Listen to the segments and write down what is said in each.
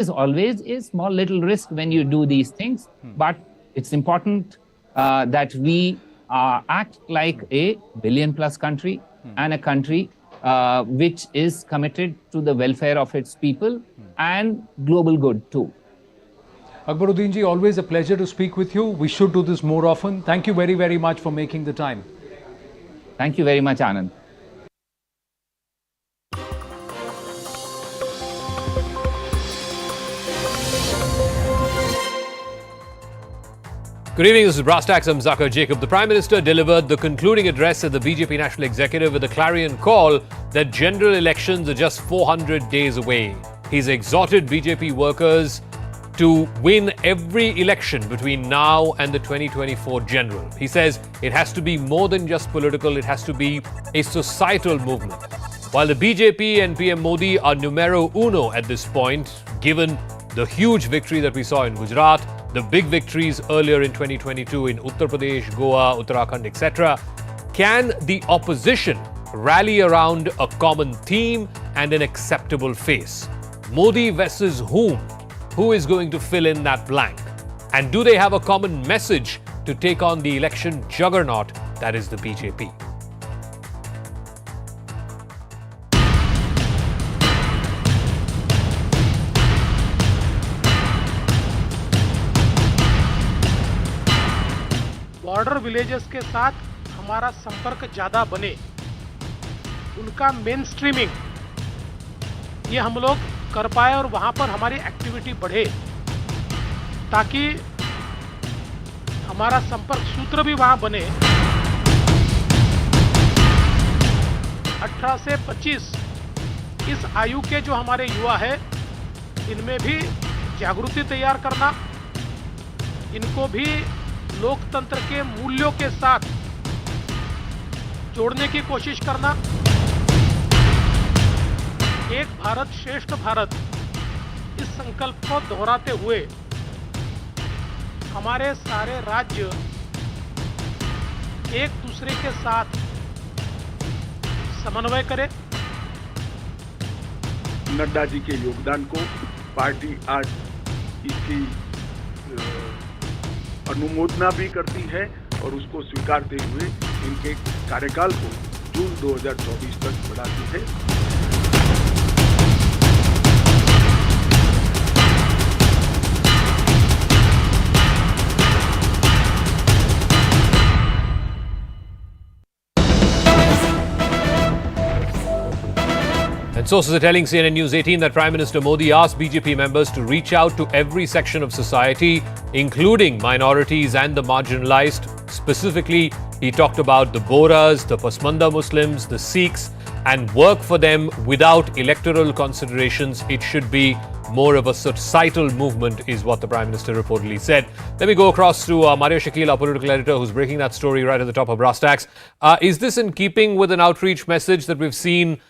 is always a small little risk when you do these things, but it's important that we act like a billion-plus country and a country which is committed to the welfare of its people and global good too. Akbaruddin ji, always a pleasure to speak with you. We should do this more often. Thank you very, very much for making the time. Thank you very much, Anand. Good evening, this is Brass Tacks. I'm Zakir Jacob. The Prime Minister delivered the concluding address at the BJP National Executive with a clarion call that general elections are just 400 days away. He's exhorted BJP workers to win every election between now and the 2024 general. He says it has to be more than just political, it has to be a societal movement. While the BJP and PM Modi are numero uno at this point, given the huge victory that we saw in Gujarat, the big victories earlier in 2022 in Uttar Pradesh, Goa, Uttarakhand, etc., can the opposition rally around a common theme and an acceptable face? Modi versus whom? Who is going to fill in that blank? And do they have a common message to take on the election juggernaut that is the BJP? Border villages के साथ हमारा संपर्क ज़्यादा बने, उनका main streaming ये हम लोग कर पाए और वहाँ पर हमारी एक्टिविटी बढ़े, ताकि हमारा संपर्क सूत्र भी वहाँ बने। 18 से 25 इस आयु के जो हमारे युवा है, इनमें भी जागृति तैयार करना, इनको भी लोकतंत्र के मूल्यों के साथ जोड़ने की कोशिश करना। एक भारत श्रेष्ठ भारत इस संकल्प को दोहराते हुए हमारे सारे राज्य एक दूसरे के साथ समन्वय करें। नड्डा जी के योगदान को पार्टी आज इसकी अनुमोदना भी करती है और उसको स्वीकारते हुए इनके कार्यकाल को जून 2024 तक बढ़ाती है। And sources are telling CNN News 18 that Prime Minister Modi asked BJP members to reach out to every section of society, including minorities and the marginalized. Specifically, he talked about the Bohras, the Pasmanda Muslims, the Sikhs, and work for them without electoral considerations. It should be more of a societal movement, is what the Prime Minister reportedly said. Let me go across to Mario Shakil, our political editor, who's breaking that story right at the top of Brass Tacks. Is this in keeping with an outreach message that we've seen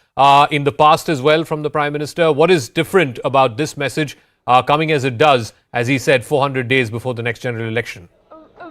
in the past as well from the Prime Minister? What is different about this message coming as it does, as he said, 400 days before the next general election?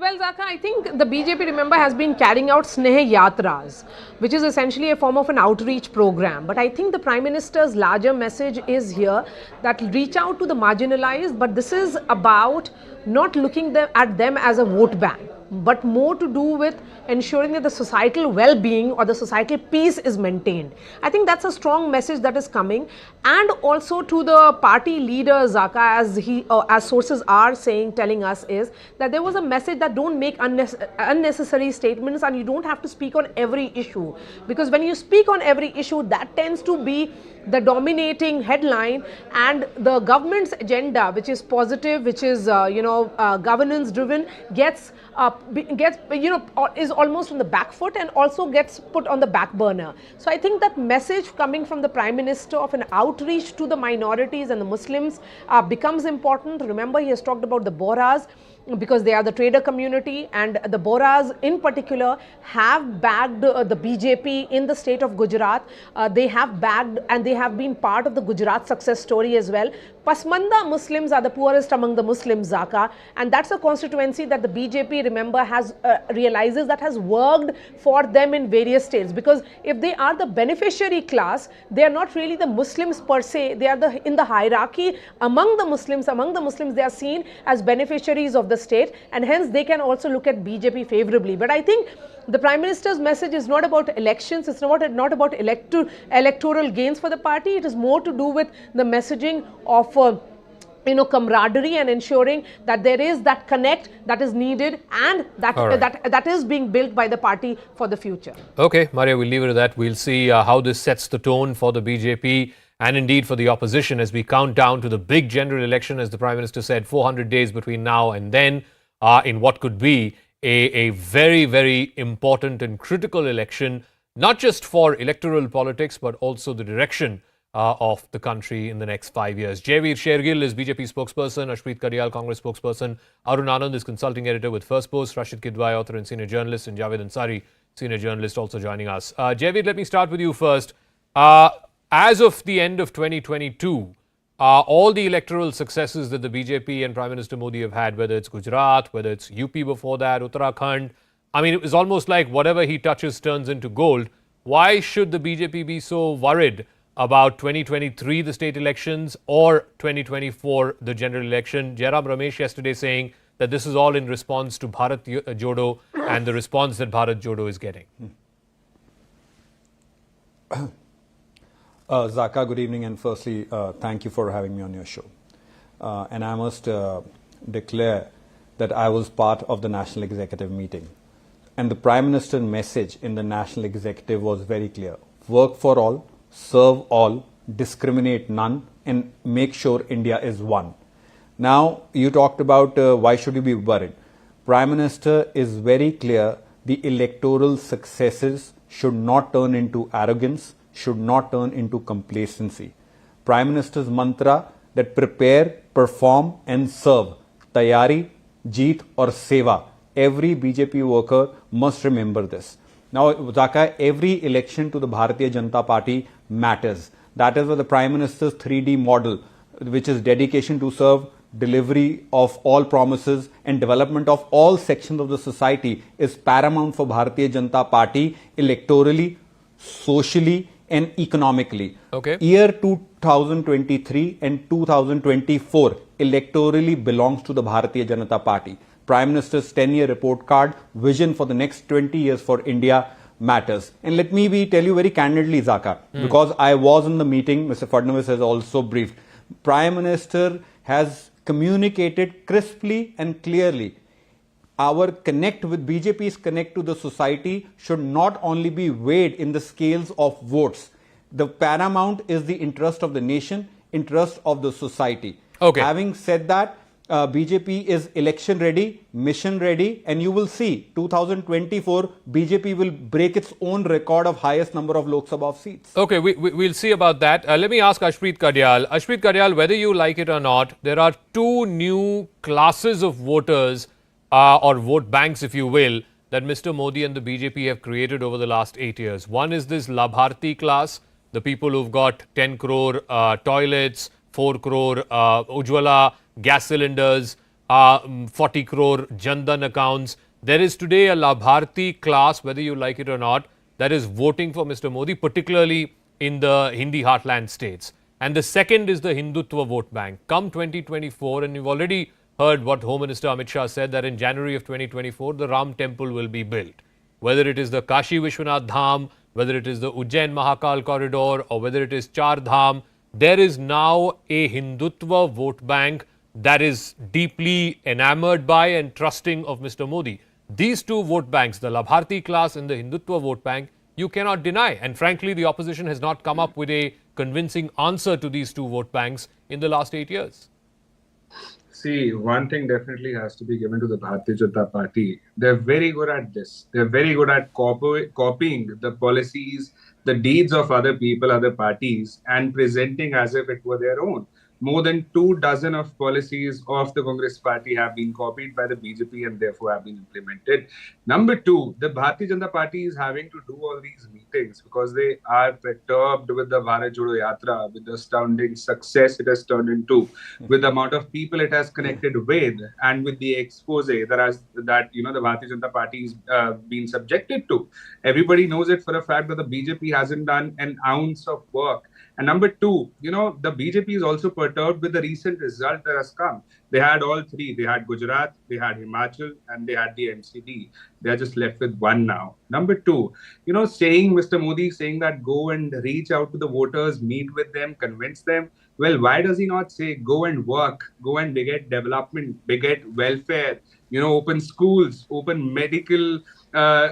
Well, Zaka, I think the BJP, remember, has been carrying out Sneh Yatras, which is essentially a form of an outreach program. But I think the Prime Minister's larger message is here that reach out to the marginalized, but this is about not looking at them as a vote bank, but more to do with ensuring that the societal well-being or the societal peace is maintained. I think that's a strong message that is coming. And also to the party leader, Zaka, as sources are saying, telling us, is that there was a message that don't make unnecessary statements and you don't have to speak on every issue. Because when you speak on every issue, that tends to be the dominating headline, and the government's agenda, which is positive, which is governance driven, is almost on the back foot and also gets put on the back burner. So I think that message coming from the Prime Minister of an outreach to the minorities and the Muslims becomes important. Remember, he has talked about the Bohras. because they are the trader community, and the Boras in particular have backed the BJP in the state of Gujarat. They have backed and they have been part of the Gujarat success story as well. Pasmanda Muslims are the poorest among the Muslims, Zaka, and that's a constituency that the BJP, remember, has realizes that has worked for them in various states, because if they are the beneficiary class, they are not really the Muslims per se. They are in the hierarchy among the Muslims. Among the Muslims, they are seen as beneficiaries of the state, and hence they can also look at BJP favorably. But I think the Prime Minister's message is not about elections. It's not about electoral gains for the party. It is more to do with the messaging of camaraderie and ensuring that there is that connect that is needed, and that is being built by the party for the future. Okay, Maria, we'll leave it at that. We'll see how this sets the tone for the BJP and indeed for the opposition as we count down to the big general election, as the Prime Minister said, 400 days between now and then, in what could be a very, very important and critical election, not just for electoral politics, but also the direction of the country in the next 5 years. Javeer Shergill is BJP spokesperson, Ashpreet Karyal, Congress spokesperson, Arun Anand is consulting editor with First Post, Rashid Kidwai, author and senior journalist, and Javed Ansari, senior journalist, also joining us. Javeer, let me start with you first. As of the end of 2022, all the electoral successes that the BJP and Prime Minister Modi have had, whether it's Gujarat, whether it's UP before that, Uttarakhand, I mean, it was almost like whatever he touches turns into gold. Why should the BJP be so worried about 2023, the state elections, or 2024, the general election? Jairam Ramesh yesterday saying that this is all in response to Bharat Jodo and the response that Bharat Jodo is getting. Zaka, good evening, and firstly, thank you for having me on your show. And I must declare that I was part of the National Executive meeting. And the Prime Minister's message in the National Executive was very clear. Work for all, serve all, discriminate none, and make sure India is one. Now, you talked about why should you be worried. Prime Minister is very clear the electoral successes should not turn into arrogance, should not turn into complacency. Prime Minister's mantra that prepare, perform and serve, tayari, jeet or seva. Every BJP worker must remember this. Now, Zaka, every election to the Bharatiya Janata Party matters. That is why the Prime Minister's 3D model, which is dedication to serve, delivery of all promises and development of all sections of the society, is paramount for Bharatiya Janata Party electorally, socially and economically. Okay. Year 2023 and 2024 electorally belongs to the Bharatiya Janata Party. Prime Minister's 10-year report card, vision for the next 20 years for India matters. And let me tell you very candidly, Zaka, because I was in the meeting, Mr. Fadnavis has also briefed. Prime Minister has communicated crisply and clearly. Our connect with BJP's connect to the society should not only be weighed in the scales of votes. The paramount is the interest of the nation, interest of the society. Okay. Having said that, BJP is election ready, mission ready, and you will see 2024 BJP will break its own record of highest number of Lok Sabha seats. Okay, we'll see about that. Let me ask Ashpreet Karyal. Ashpreet Karyal, whether you like it or not, there are two new classes of voters or vote banks, if you will, that Mr. Modi and the BJP have created over the last 8 years. One is this Labharti class, the people who've got 10 crore toilets, 4 crore Ujjwala gas cylinders, 40 crore Jandan accounts. There is today a Labharti class, whether you like it or not, that is voting for Mr. Modi, particularly in the Hindi heartland states. And the second is the Hindutva vote bank. Come 2024, and you've already heard what Home Minister Amit Shah said, that in January of 2024, the Ram temple will be built. Whether it is the Kashi Vishwanath Dham, whether it is the Ujjain Mahakal corridor, or whether it is Char Dham, there is now a Hindutva vote bank that is deeply enamored by and trusting of Mr. Modi. These two vote banks, the Labharti class and the Hindutva vote bank, you cannot deny. And frankly, the opposition has not come up with a convincing answer to these two vote banks in the last 8 years. See, one thing definitely has to be given to the Bharatiya Janata Party. They're very good at this. They're very good at copying the policies, the deeds of other people, other parties, and presenting as if it were their own. more than 2 dozen of policies of the Congress party have been copied by the BJP and therefore have been implemented. Number two, the Bharatiya Janata Party is having to do all these meetings because they are perturbed with the Bharat Jodo Yatra, with the astounding success it has turned into, with the amount of people it has connected with, and with the expose that the Bharatiya Janata Party is been subjected to. Everybody knows it for a fact that the BJP hasn't done an ounce of work. And number two, the BJP is also perturbed with the recent result that has come. They had all three. They had Gujarat, they had Himachal, and they had the MCD. They are just left with one now. Number two, Mr. Modi saying that go and reach out to the voters, meet with them, convince them. Well, why does he not say go and work, go and beget development, beget welfare, open schools, open medical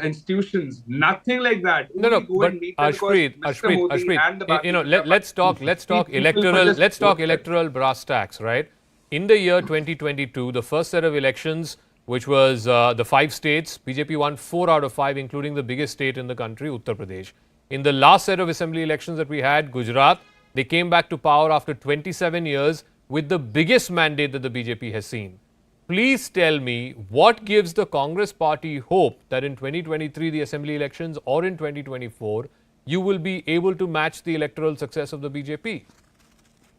institutions, nothing like that. No, but Ashpreet, let's talk electoral brass tacks, right? In the year 2022, the first set of elections, which was the 5 states, BJP won 4 out of 5, including the biggest state in the country, Uttar Pradesh. In the last set of assembly elections that we had, Gujarat, they came back to power after 27 years with the biggest mandate that the BJP has seen. Please tell me what gives the Congress party hope that in 2023, the assembly elections, or in 2024, you will be able to match the electoral success of the BJP?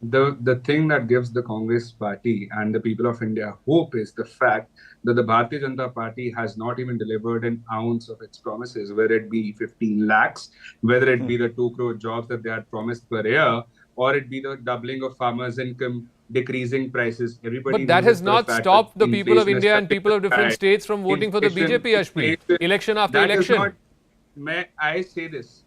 The thing that gives the Congress party and the people of India hope is the fact that the Bharatiya Janata Party has not even delivered an ounce of its promises, whether it be 15 lakhs, whether it be the 2 crore jobs that they had promised per year, or it be the doubling of farmers' income, decreasing prices. Everybody but that has not stopped the people of India and people of different states from voting for the BJP, Ashpreet, election after election. I say this,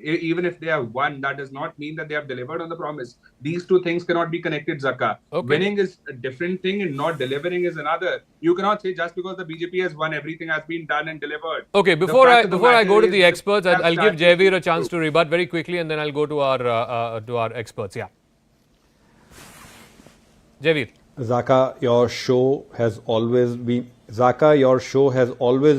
even if they have won, that does not mean that they have delivered on the promise. These two things cannot be connected, Zaka. Okay. Winning is a different thing and not delivering is another. You cannot say just because the BJP has won, everything has been done and delivered. Okay, before I go to the experts, I'll give Jaivir a chance to rebut very quickly, and then I'll go to our experts. Yeah. Jaivir. Zaka, your show has always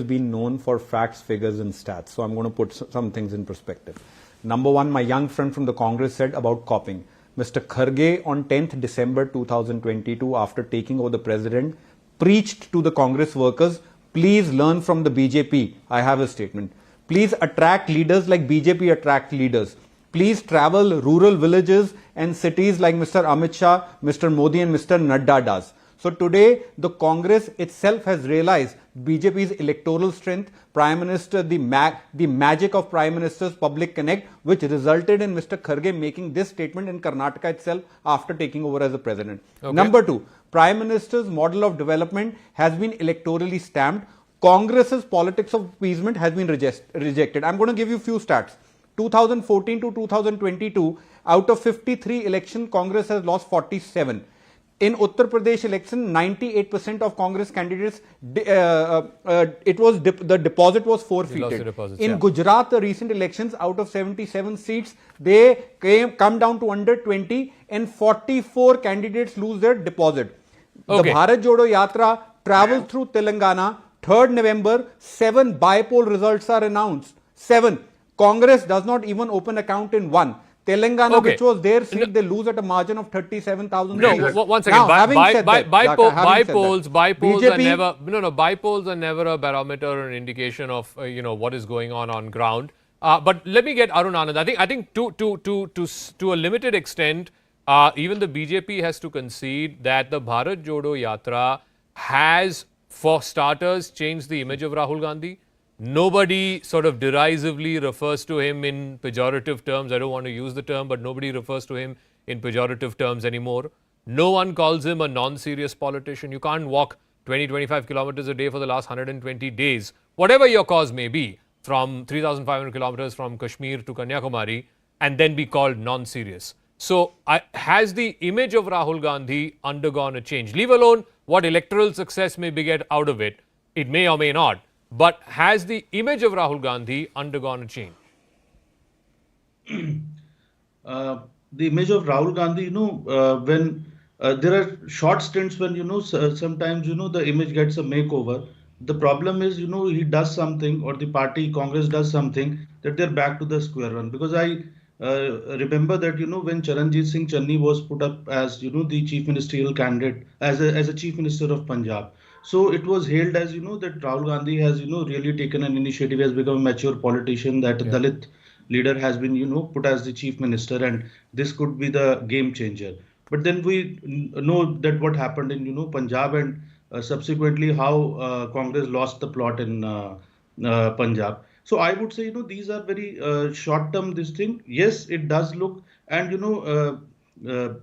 been known for facts, figures and stats. So I'm going to put some things in perspective. Number one, my young friend from the Congress said about copying. Mr. Kharge on 10th December 2022, after taking over the president, preached to the Congress workers, please learn from the BJP. I have a statement. Please attract leaders like BJP attract leaders. Please travel rural villages and cities like Mr. Amit Shah, Mr. Modi and Mr. Nadda does. So today, the Congress itself has realized BJP's electoral strength, Prime Minister, the magic of Prime Minister's public connect, which resulted in Mr. Kharge making this statement in Karnataka itself after taking over as the president. Okay. Number two, Prime Minister's model of development has been electorally stamped. Congress's politics of appeasement has been rejected. I'm going to give you a few stats. 2014 to 2022, out of 53 elections, Congress has lost 47. In Uttar Pradesh election, 98% of Congress candidates, the deposit was forfeited. In Gujarat, the recent elections, out of 77 seats, they come down to under 20, and 44 candidates lose their deposit. Okay. The Bharat Jodo Yatra travels through Telangana. 3rd November, 7 by-poll results are announced. 7. Congress does not even open account in 1. Telangana, okay, which was their seat, they lose at a margin of 37,000. No, one second. By-polls are never a barometer or an indication of what is going on ground. But let me get Arun Anand. I think to a limited extent, even the BJP has to concede that the Bharat Jodo Yatra has, for starters, changed the image of Rahul Gandhi. Nobody sort of derisively refers to him in pejorative terms. I don't want to use the term, but nobody refers to him in pejorative terms anymore. No one calls him a non-serious politician. You can't walk 20-25 kilometers a day for the last 120 days, whatever your cause may be, from 3,500 kilometers from Kashmir to Kanyakumari, and then be called non-serious. So has the image of Rahul Gandhi undergone a change? Leave alone what electoral success may beget out of it. It may or may not. But has the image of Rahul Gandhi undergone a change? The image of Rahul Gandhi, when there are short stints when, sometimes, the image gets a makeover. The problem is, he does something, or the party, Congress does something, that they're back to the square one. Because I remember that when Charanjit Singh Channi was put up as the chief ministerial candidate as a chief minister of Punjab, so it was hailed as that Rahul Gandhi has really taken an initiative, has become a mature politician, that Yeah. Dalit leader has been put as the chief minister, and this could be the game changer. But then we know that what happened in Punjab, and subsequently how Congress lost the plot in Punjab. So I would say these are very short term this thing. Yes, it does look, and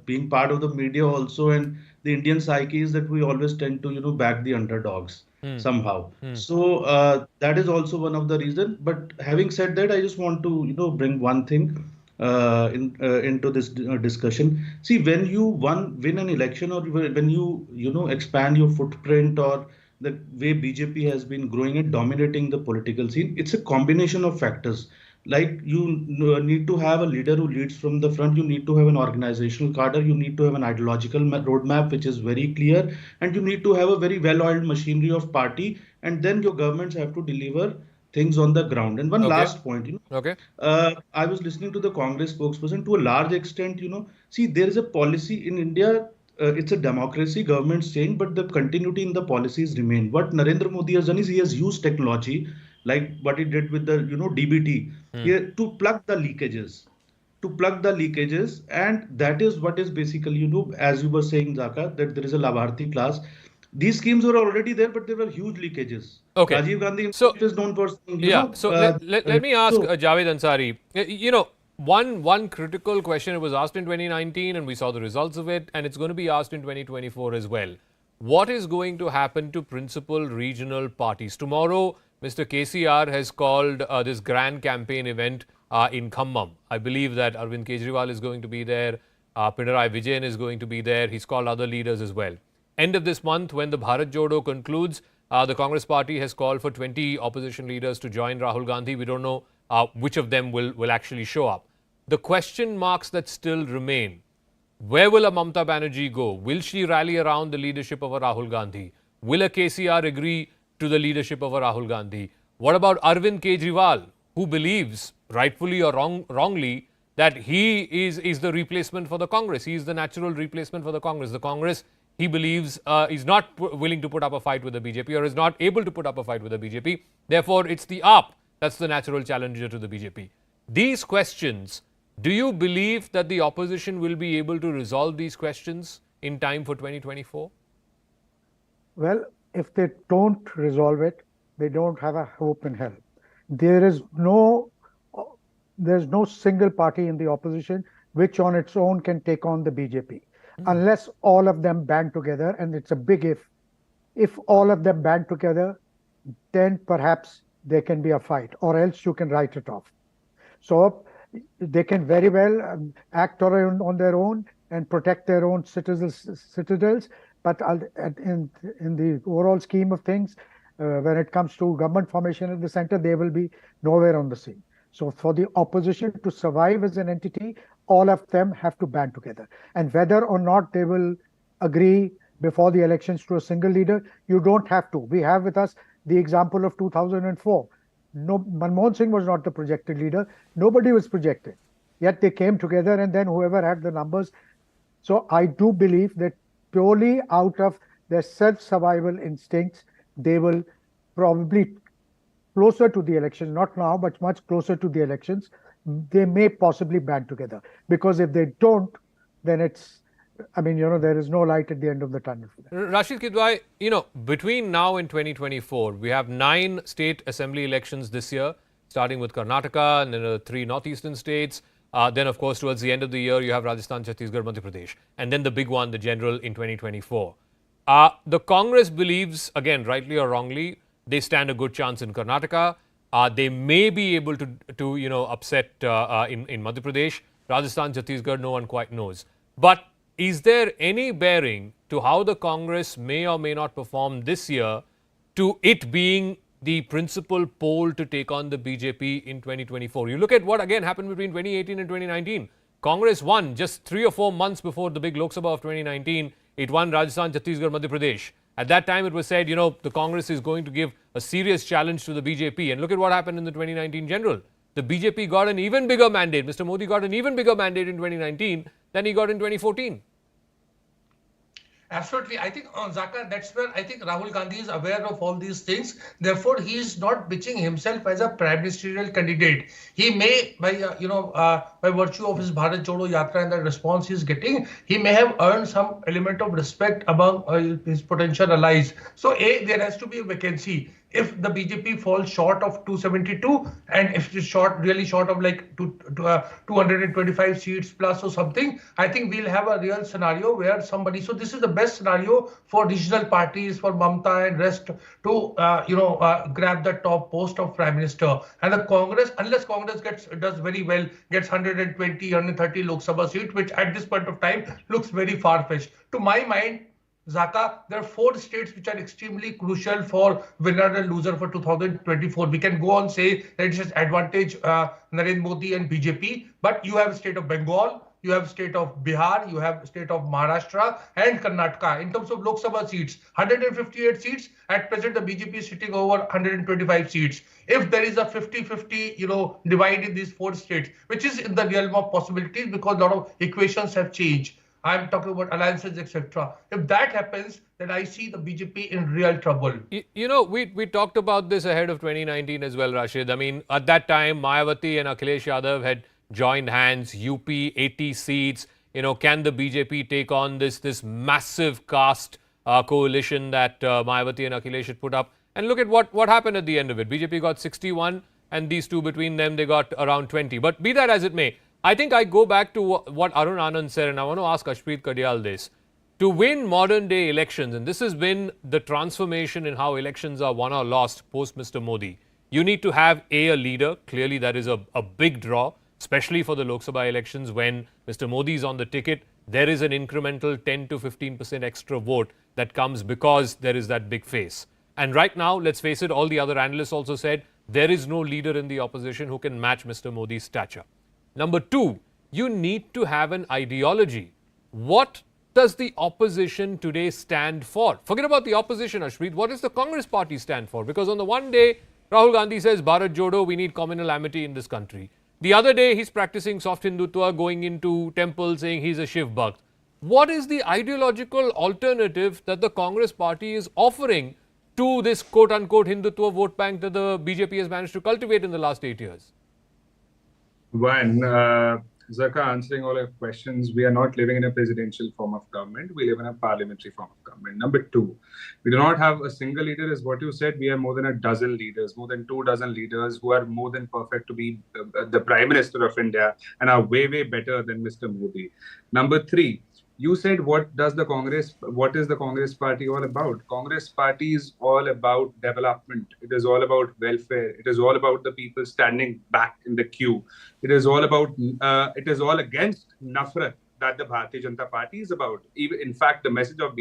being part of the media also, and the Indian psyche is that we always tend to back the underdogs somehow. So that is also one of the reason. But having said that, I just want to bring one thing into this discussion. See, when you win an election, or when you expand your footprint, or the way BJP has been growing and dominating the political scene, it's a combination of factors. Like you need to have a leader who leads from the front. You need to have an organizational cadre. You need to have an ideological roadmap which is very clear, and you need to have a very well-oiled machinery of party. And then your governments have to deliver things on the ground. And one last point, Okay. I was listening to the Congress spokesperson. To a large extent, see, there is a policy in India. It's a democracy, government's change, but the continuity in the policies remain. What Narendra Modi has done is he has used technology, like what he did with the DBT, here to plug the leakages. And that is what is basically, as you were saying, Zaka, that there is a Labharti class. These schemes were already there, but there were huge leakages. Okay. Rajiv Gandhi So- is known for saying, let me ask Javed Ansari. One critical question, it was asked in 2019 and we saw the results of it, and it's going to be asked in 2024 as well. What is going to happen to principal regional parties? Tomorrow, Mr. KCR has called this grand campaign event in Khammam. I believe that Arvind Kejriwal is going to be there. Pinarayi Vijayan is going to be there. He's called other leaders as well. End of this month, when the Bharat Jodo concludes, the Congress party has called for 20 opposition leaders to join Rahul Gandhi. We don't know which of them will actually show up. The question marks that still remain: where will a Mamata Banerjee go? Will she rally around the leadership of a Rahul Gandhi? Will a KCR agree to the leadership of a Rahul Gandhi? What about Arvind Kejriwal, who believes, rightfully or wrongly, that he is the replacement for the Congress? He is the natural replacement for the Congress. The Congress, he believes, is not willing to put up a fight with the BJP, or is not able to put up a fight with the BJP. Therefore, it's the AAP that's the natural challenger to the BJP. These questions, do you believe that the opposition will be able to resolve these questions in time for 2024? Well, if they don't resolve it, they don't have a hope in hell. There's no single party in the opposition which on its own can take on the BJP. Unless all of them band together, and it's a big if. If all of them band together, then perhaps there can be a fight, or else you can write it off. So they can very well act on their own and protect their own citadels, but in the overall scheme of things, when it comes to government formation at the center, they will be nowhere on the scene. So for the opposition to survive as an entity, all of them have to band together. And whether or not they will agree before the elections to a single leader, you don't have to. We have with us the example of 2004. Manmohan Singh was not the projected leader. Nobody was projected. Yet they came together, and then whoever had the numbers. So I do believe that purely out of their self-survival instincts, they will probably closer to the elections, not now, but much closer to the elections, they may possibly band together. Because if they don't, then it's, there is no light at the end of the tunnel for them. Rashid Kidwai, between now and 2024, we have 9 state assembly elections this year, starting with Karnataka and then 3 northeastern states. Then, of course, towards the end of the year, you have Rajasthan, Chhattisgarh, Madhya Pradesh. And then the big one, the general, in 2024. The Congress believes, again, rightly or wrongly, they stand a good chance in Karnataka. They may be able to upset in Madhya Pradesh. Rajasthan, Chhattisgarh, no one quite knows. But is there any bearing to how the Congress may or may not perform this year to it being the principal pole to take on the BJP in 2024? You look at what again happened between 2018 and 2019. Congress won just 3 or 4 months before the big Lok Sabha of 2019. It won Rajasthan, Chhattisgarh, Madhya Pradesh. At that time, it was said, the Congress is going to give a serious challenge to the BJP. And look at what happened in the 2019 general. the BJP got an even bigger mandate. Mr. Modi got an even bigger mandate in 2019 than he got in 2014. Absolutely. I think on Zaka, that's where I think Rahul Gandhi is aware of all these things. Therefore, he is not pitching himself as a prime ministerial candidate. He may, by by virtue of his Bharat Jodo Yatra and the response he is getting, he may have earned some element of respect among his potential allies. So, there has to be a vacancy. If the BJP falls short of 272 and if it is really short of like 225 seats plus or something, I think we'll have a real scenario where somebody, so this is the best scenario for regional parties, for Mamta and rest to, grab the top post of Prime Minister. And the Congress, unless Congress does very well, gets 120, 130 Lok Sabha seats, which at this point of time looks very far-fetched. To my mind, Zaka, there are 4 states which are extremely crucial for winner and loser for 2024. We can go on say that it is advantage Narendra Modi and BJP, but you have state of Bengal, you have state of Bihar, you have state of Maharashtra and Karnataka. In terms of Lok Sabha seats, 158 seats. At present, the BJP is sitting over 125 seats. If there is a 50-50, divide in these 4 states, which is in the realm of possibilities because a lot of equations have changed. I'm talking about alliances, etc. If that happens, then I see the BJP in real trouble. We talked about this ahead of 2019 as well, Rashid. I mean, at that time, Mayawati and Akhilesh Yadav had joined hands, UP, 80 seats. Can the BJP take on this massive caste coalition that Mayawati and Akhilesh had put up? And look at what happened at the end of it. BJP got 61 and these two between them, they got around 20. But be that as it may, I think I go back to what Arun Anand said, and I want to ask Ashpreet Kadyal this. To win modern day elections, and this has been the transformation in how elections are won or lost post Mr. Modi, you need to have a leader. Clearly, that is a big draw, especially for the Lok Sabha elections when Mr. Modi is on the ticket. There is an incremental 10 to 15% extra vote that comes because there is that big face. And right now, let's face it, all the other analysts also said there is no leader in the opposition who can match Mr. Modi's stature. Number 2, you need to have an ideology. What does the opposition today stand for? Forget about the opposition, Ashpreet. What does the Congress party stand for? Because on the one day, Rahul Gandhi says, Bharat Jodo, we need communal amity in this country. The other day, he's practicing soft Hindutva, going into temples, saying he's a Shiv Bhakt. What is the ideological alternative that the Congress party is offering to this quote-unquote Hindutva vote bank that the BJP has managed to cultivate in the last 8 years? One, Zaka, answering all your questions, we are not living in a presidential form of government. We live in a parliamentary form of government. Number 2, we do not have a single leader, is what you said. We have more than a dozen leaders, more than 2 dozen leaders who are more than perfect to be the Prime Minister of India and are way, way better than Mr. Modi. Number 3, you said, what is the Congress party all about? Congress party is all about development. It is all about welfare. It is all about the people standing back in the queue. It is all about, it is all against nafrat that the Bharatiya Janata Party is about. Even, in fact, the message of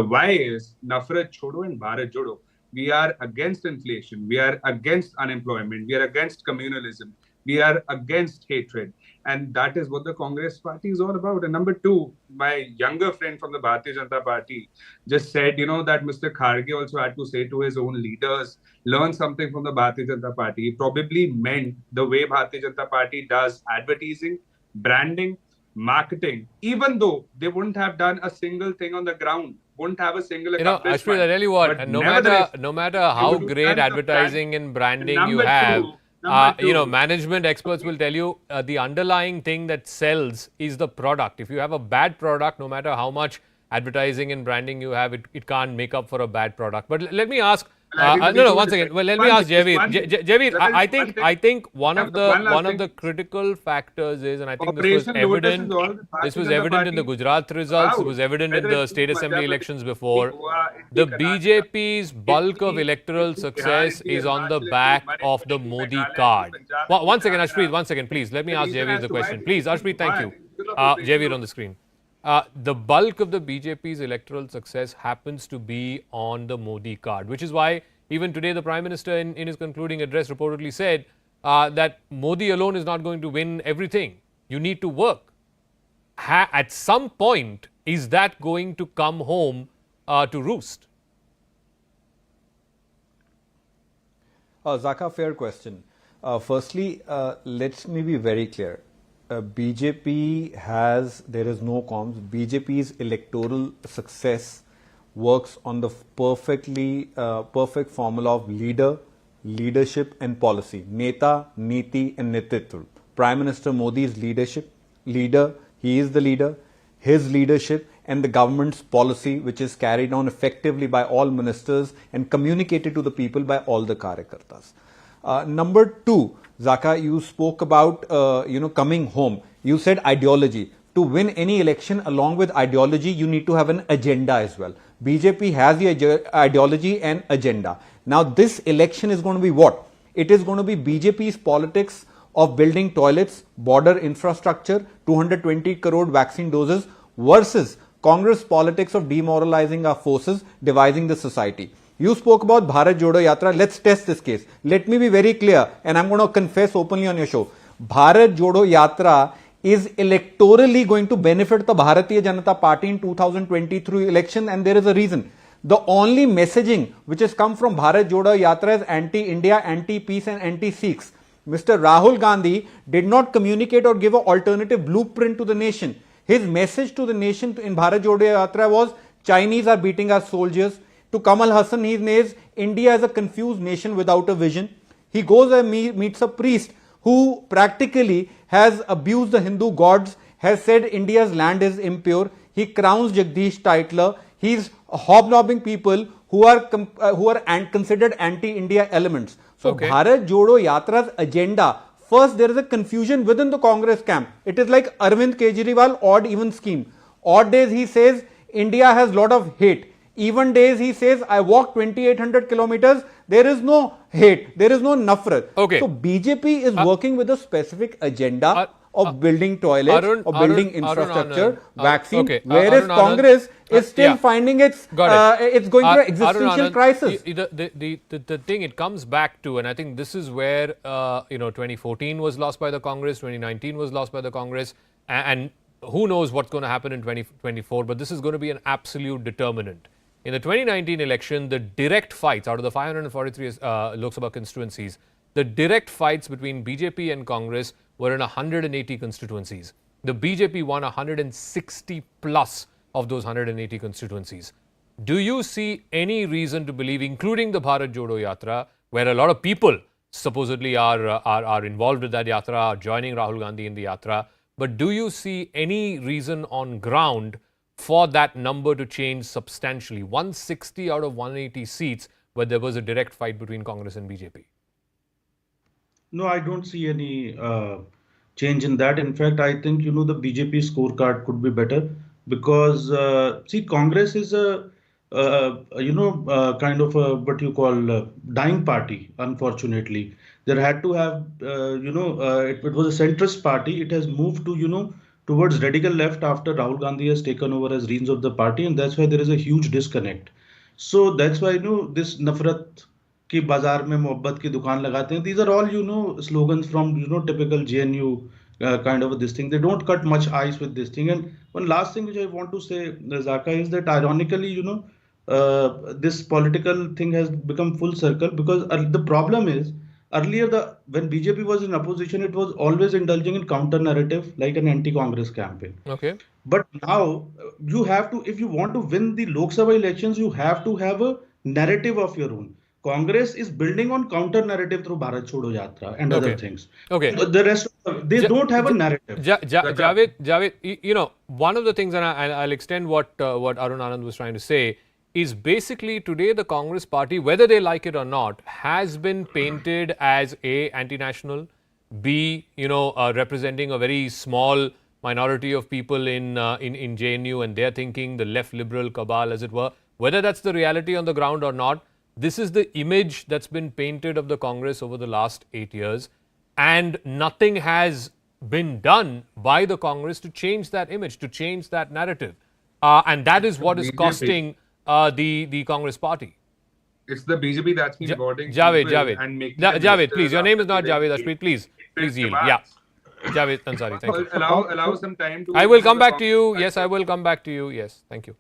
why is nafrat chodo and Bharat Jodo. We are against inflation. We are against unemployment. We are against communalism. We are against hatred. And that is what the Congress party is all about. And number 2, my younger friend from the Bharatiya Janata Party just said, that Mr. Kharge also had to say to his own leaders, learn something from the Bharatiya Janata Party. He probably meant the way Bharatiya Janata Party does advertising, branding, marketing, even though they wouldn't have done a single thing on the ground, wouldn't have a single accomplishment. Ashpreet, I tell you what, no matter how great advertising and branding you have, management experts will tell you the underlying thing that sells is the product. If you have a bad product, no matter how much advertising and branding you have, it can't make up for a bad product. But let me ask, one second. Well, let me ask Javeer. Javeer, I think one of the critical factors is, and I think this was evident. This was evident in the Gujarat results. It was evident in the state assembly elections before. The BJP's bulk of electoral success is on the back of the Modi card. One second, Ashpreet. One second, please. Let me ask Javeer the question. Please, Ashpreet. Thank you. Javeer on the screen. The bulk of the BJP's electoral success happens to be on the Modi card, which is why even today the Prime Minister in his concluding address reportedly said that Modi alone is not going to win everything. You need to work. At some point, is that going to come home to roost? Zaka, fair question. Firstly, let me be very clear. BJP there is no comms. BJP's electoral success works on the perfect formula of leadership and policy. Neta, Niti and Netitva. Prime Minister Modi's leader, he is the leader, his leadership and the government's policy, which is carried on effectively by all ministers and communicated to the people by all the Karyakartas. Number two, Zaka, you spoke about coming home. You said ideology. To win any election along with ideology, you need to have an agenda as well. BJP has the ideology and agenda. Now this election is going to be what? It is going to be BJP's politics of building toilets, border infrastructure, 220 crore vaccine doses versus Congress politics of demoralizing our forces, dividing the society. You spoke about Bharat Jodo Yatra. Let's test this case. Let me be very clear, and I'm going to confess openly on your show. Bharat Jodo Yatra is electorally going to benefit the Bharatiya Janata Party in 2023 election, and there is a reason. The only messaging which has come from Bharat Jodo Yatra is anti-India, anti-peace and anti-Sikhs. Mr. Rahul Gandhi did not communicate or give an alternative blueprint to the nation. His message to the nation in Bharat Jodo Yatra was Chinese are beating our soldiers. To Kamal Hassan, he says India is a confused nation without a vision. He goes and meets a priest who practically has abused the Hindu gods, has said India's land is impure. He crowns Jagdish Titler. He's hobnobbing people who are considered anti-India elements. So Bharat Jodo Yatra's agenda, first there is a confusion within the Congress camp. It is like Arvind Kejriwal odd even scheme. Odd days he says India has lot of hate. Even days he says I walked 2800 kilometers. There is no hate. There is no nafrat. Okay. So BJP is working with a specific agenda of building toilets, of building infrastructure, vaccine, whereas Congress is still finding it's going through an existential crisis. The thing it comes back to, and I think this is where 2014 was lost by the Congress, 2019 was lost by the Congress, and who knows what's going to happen in 2024, but this is going to be an absolute determinant. In the 2019 election, the direct fights out of the 543 Lok Sabha constituencies, the direct fights between BJP and Congress were in 180 constituencies. The BJP won 160 plus of those 180 constituencies. Do you see any reason to believe, including the Bharat Jodo Yatra, where a lot of people supposedly are involved with that yatra, are joining Rahul Gandhi in the yatra, but do you see any reason on ground for that number to change substantially? 160 out of 180 seats where there was a direct fight between Congress and BJP. No, I don't see any change in that. In fact, I think, the BJP scorecard could be better because, see, Congress is a, kind of a, what you call dying party, unfortunately. There had to have, it was a centrist party. It has moved to, towards radical left after Rahul Gandhi has taken over as reins of the party. And that's why there is a huge disconnect. So that's why, this nafrat कि बाजार में मोहब्बत की दुकान लगाते हैं. These are all, slogans from, typical JNU kind of this thing. They don't cut much ice with this thing. And one last thing which I want to say, Zaka, is that ironically, this political thing has become full circle because the problem is earlier when BJP was in opposition, it was always indulging in counter narrative like an anti-Congress campaign. Okay. But now you have to, if you want to win the Lok Sabha elections, you have to have a narrative of your own. Congress is building on counter narrative through Bharat Jodo Yatra and other things. Okay. The rest, they don't have a narrative. Javed, one of the things, and I'll extend what Arun Anand was trying to say, is basically today the Congress party, whether they like it or not, has been painted as A, anti-national, B, representing a very small minority of people in JNU and they're thinking the left liberal cabal, as it were. Whether that's the reality on the ground or not, this is the image that's been painted of the Congress over the last 8 years, and nothing has been done by the Congress to change that image, to change that narrative. And that is what is costing the Congress party. It's the BJP that's been rewarding Javed, and making Javed, please. Your name is not Javed Ashpreet. Please yield. Yeah. Javed Ansari, thank you. Allow some time to... I will come back to you. Yes, I will come back to you. Yes, thank you.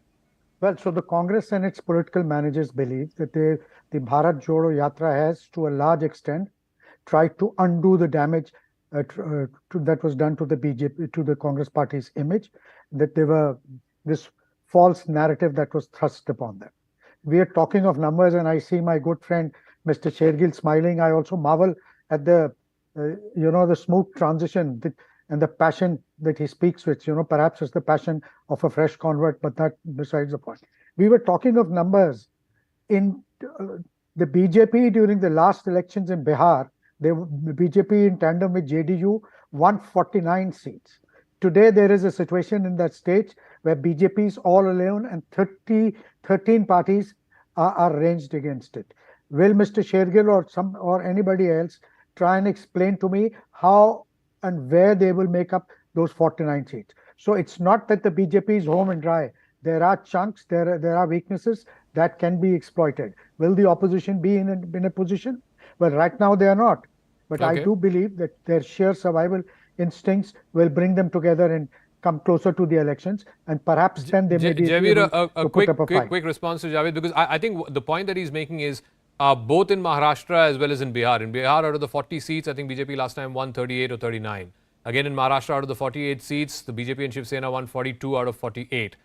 Well, so the Congress and its political managers believe that the Bharat Jodo Yatra has, to a large extent, tried to undo the damage that was done to the BJP, to the Congress party's image, that they were this false narrative that was thrust upon them. We are talking of numbers, and I see my good friend Mr. Shergill smiling. I also marvel at the the smooth transition and the passion that he speaks with. Perhaps it's the passion of a fresh convert, but that besides the point. We were talking of numbers. In the BJP during the last elections in Bihar, the BJP in tandem with JDU won 49 seats. Today, there is a situation in that state where BJP is all alone and 13 parties are ranged against it. Will Mr. Shergill or anybody else try and explain to me how and where they will make up those 49 seats? So it's not that the BJP is home and dry. There are chunks, there are weaknesses that can be exploited. Will the opposition be in a position? Well, right now they are not. But I do believe that their sheer survival instincts will bring them together and come closer to the elections, and perhaps then they may be able to put up a fight. Quick response to Javed, because I think the point that he's making is both in Maharashtra as well as in Bihar. In Bihar, out of the 40 seats, I think BJP last time won 38 or 39. Again, in Maharashtra, out of the 48 seats, the BJP and Shiv Sena won 42 out of 48.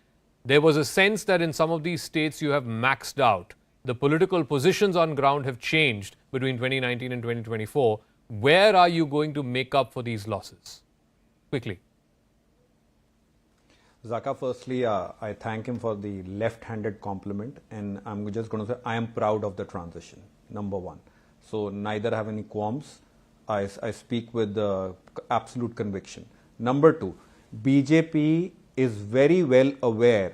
There was a sense that in some of these states you have maxed out. The political positions on ground have changed between 2019 and 2024. Where are you going to make up for these losses? Quickly. Zaka, firstly, I thank him for the left-handed compliment, and I'm just going to say I am proud of the transition, number one. So neither have any qualms. I speak with absolute conviction. Number two, BJP is very well aware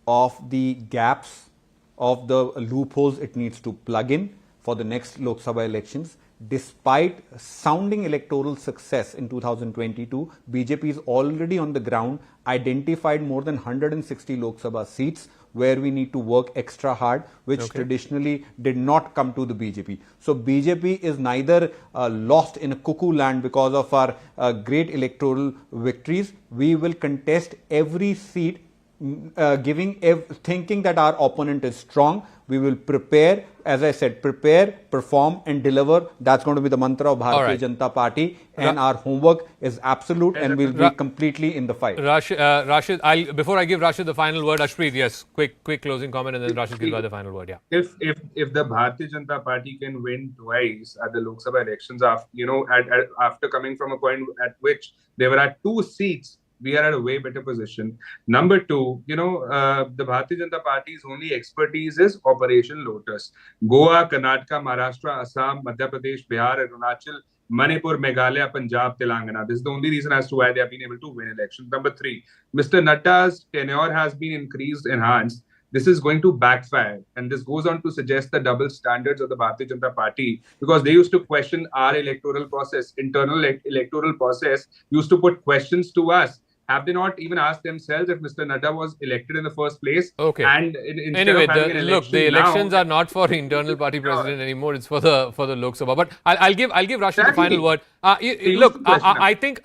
of the gaps, of the loopholes it needs to plug in for the next Lok Sabha elections. Despite sounding electoral success in 2022, BJP is already on the ground, identified more than 160 Lok Sabha seats where we need to work extra hard, which traditionally did not come to the BJP. So BJP is neither lost in a cuckoo land because of our great electoral victories. We will contest every seat, thinking that our opponent is strong. We will prepare, as I said, prepare, perform and deliver. That's going to be the mantra of Bharatiya Janata Party, and our homework is absolute, and we'll be completely in the fight. Rashid, before I give Rashid the final word, Ashpreet, yes, quick closing comment, and then Rashid gives the final word. Yeah. If the Bharatiya Janata Party can win twice at the Lok Sabha elections, after coming from a point at which they were at 2 seats, we are at a way better position. Number two, the Bharatiya Janata Party's only expertise is Operation Lotus. Goa, Karnataka, Maharashtra, Assam, Madhya Pradesh, Bihar, Arunachal, Manipur, Meghalaya, Punjab, Telangana. This is the only reason as to why they have been able to win elections. Number three, Mr. Nadda's tenure has been enhanced. This is going to backfire. And this goes on to suggest the double standards of the Bharatiya Janata Party, because they used to question our electoral process. Internal electoral process used to put questions to us. Have they not even asked themselves if Mr. Nadda was elected in the first place? Okay. And anyway, the elections are not for internal party president anymore. It's for the Lok Sabha. But I'll give Rashid the final word. I think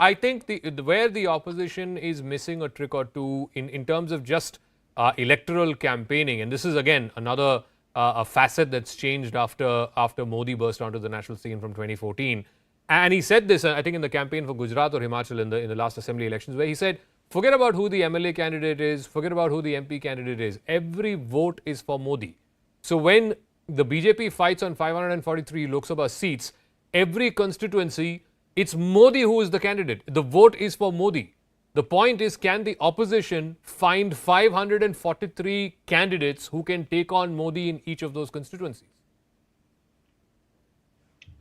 where the opposition is missing a trick or two in terms of just electoral campaigning, and this is again another a facet that's changed after Modi burst onto the national scene from 2014. And he said this, I think, in the campaign for Gujarat or Himachal in the last assembly elections, where he said, forget about who the MLA candidate is, forget about who the MP candidate is. Every vote is for Modi. So when the BJP fights on 543 Lok Sabha seats, every constituency, it's Modi who is the candidate. The vote is for Modi. The point is, can the opposition find 543 candidates who can take on Modi in each of those constituencies?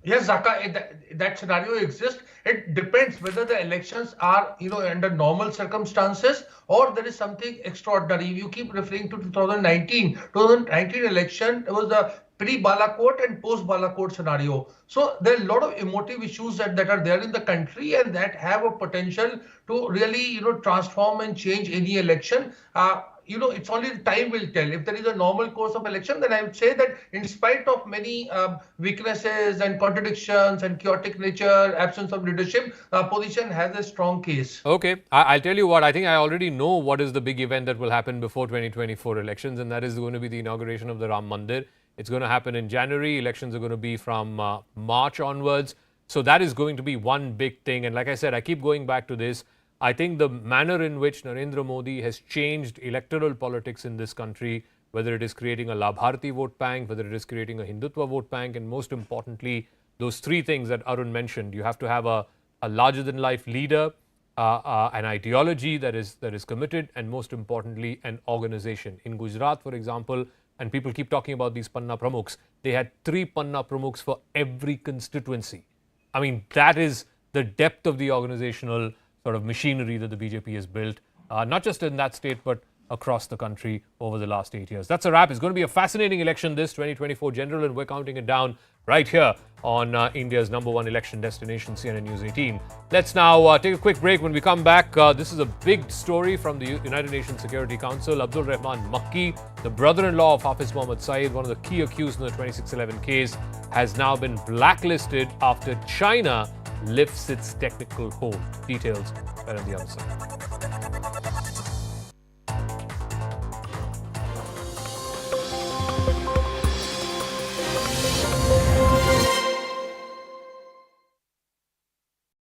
Yes, Zaka, that scenario exists. It depends whether the elections are, under normal circumstances or there is something extraordinary. You keep referring to 2019. 2019 election, it was the pre-Balakot and post-Balakot scenario. So there are a lot of emotive issues that are there in the country and that have a potential to really, transform and change any election. It's only time will tell. If there is a normal course of election, then I would say that in spite of many weaknesses and contradictions and chaotic nature, absence of leadership, opposition has a strong case. Okay, I'll tell you what, I think I already know what is the big event that will happen before 2024 elections, and that is going to be the inauguration of the Ram Mandir. It's going to happen in January. Elections are going to be from March onwards. So that is going to be one big thing. And like I said, I keep going back to this. I think the manner in which Narendra Modi has changed electoral politics in this country, whether it is creating a Bharati vote bank, whether it is creating a Hindutva vote bank, and most importantly, those three things that Arun mentioned. You have to have a larger-than-life leader, an ideology that is committed, and most importantly, an organization. In Gujarat, for example, and people keep talking about these Panna Pramukhs, they had 3 Panna Pramukhs for every constituency. I mean, that is the depth of the organizational sort of machinery that the BJP has built, not just in that state, but across the country over the last 8 years. That's a wrap. It's going to be a fascinating election, this 2024 general, and we're counting it down right here on India's #1 election destination, CNN News 18. Let's now take a quick break. When we come back, this is a big story from the United Nations Security Council. Abdul Rahman Makki, the brother-in-law of Hafiz Mohammed Saeed, one of the key accused in the 2611 case, has now been blacklisted after China lifts its technical hold. Details are on the other side.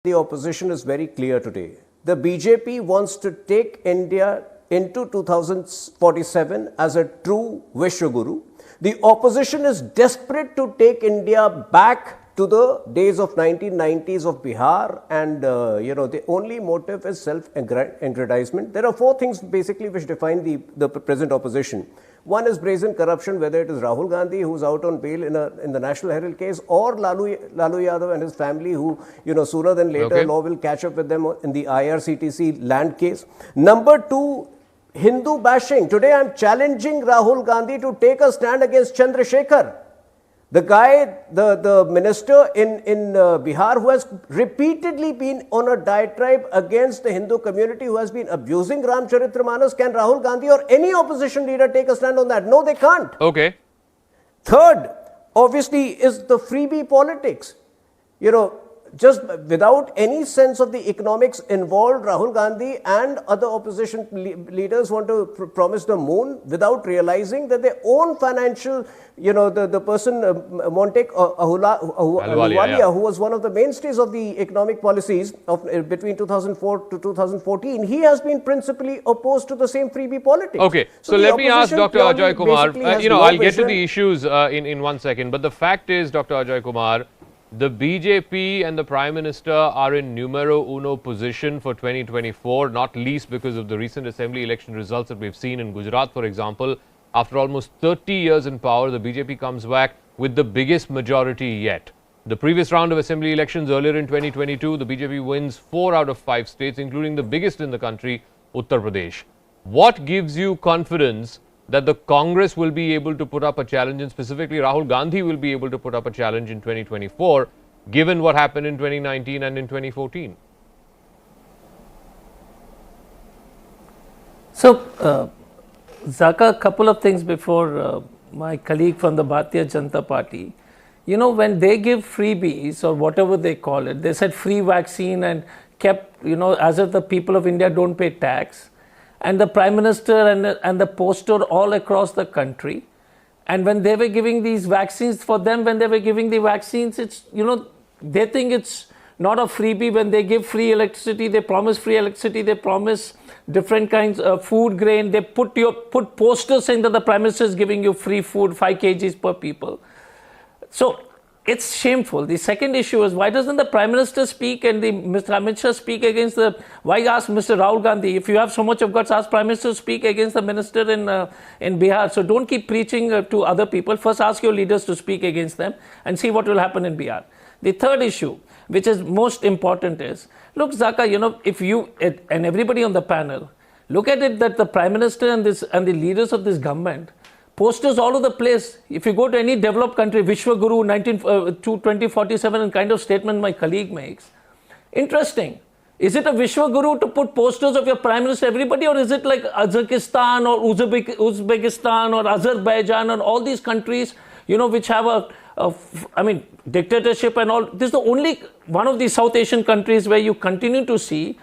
The opposition is very clear today. The BJP wants to take India into 2047 as a true Vishwaguru. The opposition is desperate to take India back to the days of 1990s of Bihar, and the only motive is self-aggrandizement. There are 4 things basically which define the present opposition. One is brazen corruption, whether it is Rahul Gandhi, who's out on bail in the National Herald case, or Lalu Yadav and his family, who, sooner than later, law will catch up with them in the IRCTC land case. Number 2, Hindu bashing. Today I'm challenging Rahul Gandhi to take a stand against Chandrasekhar, the guy, the minister in Bihar, who has repeatedly been on a diatribe against the Hindu community, who has been abusing Ramcharitramanas. Can Rahul Gandhi or any opposition leader take a stand on that? No, they can't. Okay. Third, obviously, is the freebie politics. Just without any sense of the economics involved, Rahul Gandhi and other opposition leaders want to promise the moon without realizing that their own financial, the person, Montek Ahluwalia, who was one of the mainstays of the economic policies of between 2004 to 2014, he has been principally opposed to the same freebie politics. Okay, so let me ask Dr. Ajay Kumar, I'll get to the issues in 1 second, but the fact is, Dr. Ajay Kumar, the BJP and the Prime Minister are in numero uno position for 2024, not least because of the recent assembly election results that we've seen in Gujarat, for example. After almost 30 years in power, the BJP comes back with the biggest majority yet. The previous round of assembly elections earlier in 2022, the BJP wins 4 out of 5 states, including the biggest in the country, Uttar Pradesh. What gives you confidence that the Congress will be able to put up a challenge, and specifically Rahul Gandhi will be able to put up a challenge in 2024, given what happened in 2019 and in 2014? So, Zaka, a couple of things before my colleague from the Bharatiya Janata Party. When they give freebies or whatever they call it, they said free vaccine and kept, as if the people of India don't pay tax. And the Prime Minister and the poster all across the country. And when they were giving these vaccines, for them, when they were giving the vaccines, it's, they think it's not a freebie. When they give free electricity, they promise free electricity, they promise different kinds of food, grain. They put posters saying that the Prime Minister is giving you free food, 5 kgs per people. So it's shameful. The second issue is, why doesn't the Prime Minister speak and Mr. Amit Shah speak against why ask Mr. Rahul Gandhi? If you have so much of guts, ask Prime Minister to speak against the minister in Bihar. So don't keep preaching to other people. First ask your leaders to speak against them and see what will happen in Bihar. The third issue, which is most important, is, look, Zaka, if you and everybody on the panel, look at it that the Prime Minister and the leaders of this government, posters all over the place. If you go to any developed country, Vishwaguru 2047 and kind of statement my colleague makes. Interesting. Is it a Vishwaguru to put posters of your Prime Minister everybody, or is it like Uzbekistan or Uzbekistan or Azerbaijan and all these countries, which have dictatorship and all? This is the only one of these South Asian countries where you continue to see,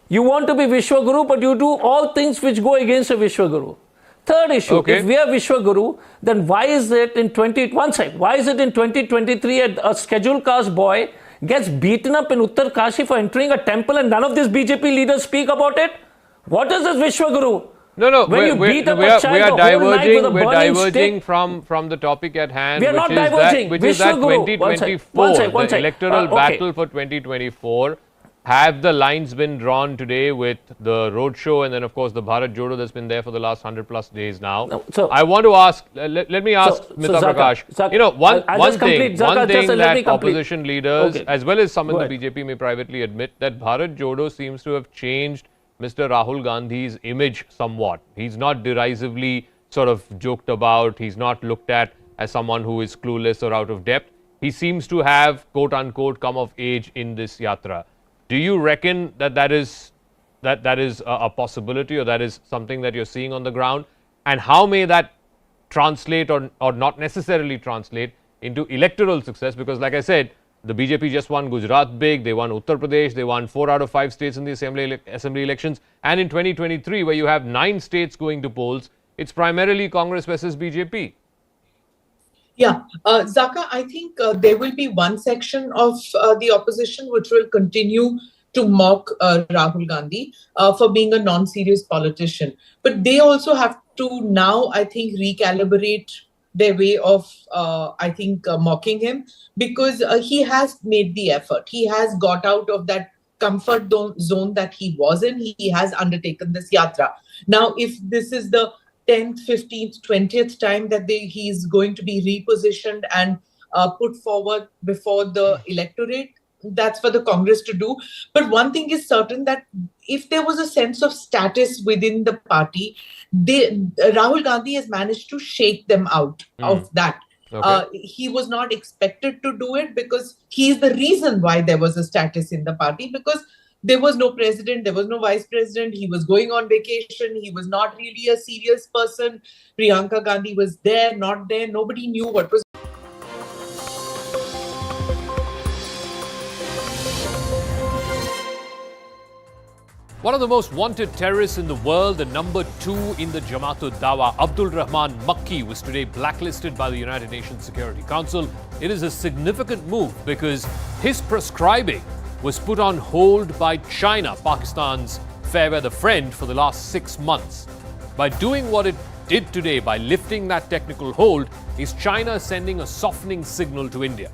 you want to be Vishwaguru, but you do all things which go against a Vishwaguru. Third issue, if we are Vishwaguru, then why is it in 2023 a scheduled caste boy gets beaten up in Uttar Kashi for entering a temple and none of these BJP leaders speak about it? What is this Vishwaguru? No, when you beat up a child we are the whole night with a burning diverging stick, from the topic at hand, we are which not is diverging. that, which is that Vishwaguru. 2024, the electoral okay. battle for 2024. Have the lines been drawn today with the roadshow and then, of course, the Bharat Jodo that's been there for the last 100+ days now? No, so, I want to ask, let me ask Smita Prakash. You know, one thing that opposition leaders, as well as some in the BJP, may privately admit that Bharat Jodo seems to have changed Mr. Rahul Gandhi's image somewhat. He's not derisively sort of joked about. He's not looked at as someone who is clueless or out of depth. He seems to have, quote unquote, come of age in this yatra. Do you reckon that is a possibility, or that is something that you're seeing on the ground? And how may that translate or not necessarily translate into electoral success? Because like I said, the BJP just won Gujarat big, they won Uttar Pradesh, they won 4 out of 5 states in the assembly elections. And in 2023, where you have 9 states going to polls, it's primarily Congress versus BJP. Yeah, Zaka, I think there will be one section of the opposition which will continue to mock Rahul Gandhi for being a non-serious politician. But they also have to now, I think, recalibrate their way of, mocking him, because he has made the effort. He has got out of that comfort zone that he was in. He has undertaken this yatra. Now, if this is the 10th, 15th, 20th time that he's going to be repositioned and put forward before the electorate, that's for the Congress to do. But one thing is certain, that if there was a sense of status within the party, Rahul Gandhi has managed to shake them out of that. Okay. He was not expected to do it, because he is the reason why there was a status in the party, because there was no president, there was no vice president, he was going on vacation, he was not really a serious person. Priyanka Gandhi was there, not there, nobody knew what was. One of the most wanted terrorists in the world, the number 2 in the Jamaat-ud-Dawa, Abdul Rahman Makki, was today blacklisted by the United Nations Security Council. It is a significant move because his prescribing was put on hold by China, Pakistan's fair weather friend, for the last 6 months. By doing what it did today, by lifting that technical hold, is China sending a softening signal to India?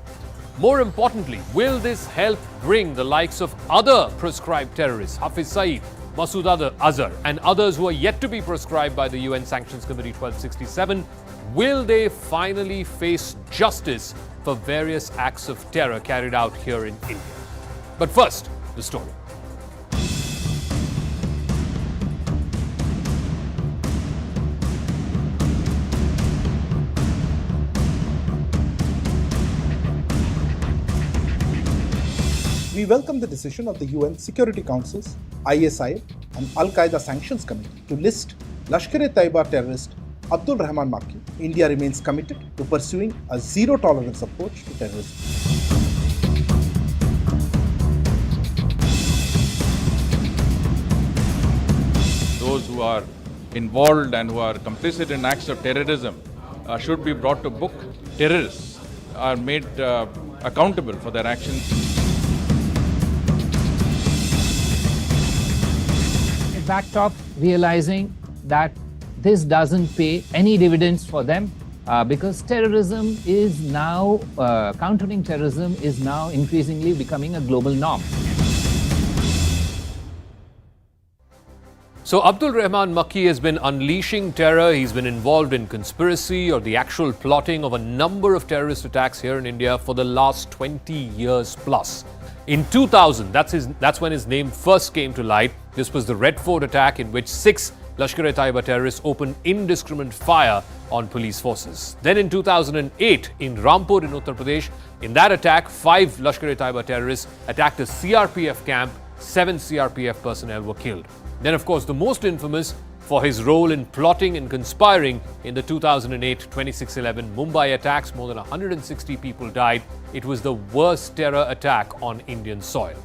More importantly, will this help bring the likes of other proscribed terrorists, Hafiz Saeed, Masood Azhar, and others who are yet to be proscribed by the UN Sanctions Committee 1267, will they finally face justice for various acts of terror carried out here in India? But first, the story. We welcome the decision of the UN Security Council's ISI and Al-Qaeda Sanctions Committee to list Lashkar-e-Taiba terrorist Abdul Rahman Makki. India remains committed to pursuing a zero-tolerance approach to terrorism. Those who are involved and who are complicit in acts of terrorism should be brought to book. Terrorists are made accountable for their actions. Backdrop, realizing that this doesn't pay any dividends for them because terrorism is now, countering terrorism is now increasingly becoming a global norm. So Abdul Rahman Makki has been unleashing terror. He's been involved in conspiracy or the actual plotting of a number of terrorist attacks here in India for the last 20 years plus. In 2000, that's when his name first came to light. This was the Red Fort attack, in which 6 Lashkar-e-Taiba terrorists opened indiscriminate fire on police forces. Then in 2008, in Rampur in Uttar Pradesh, in that attack, 5 Lashkar-e-Taiba terrorists attacked a CRPF camp. 7 CRPF personnel were killed. Then, of course, the most infamous for his role in plotting and conspiring in the 2008-26-11 Mumbai attacks. More than 160 people died. It was the worst terror attack on Indian soil.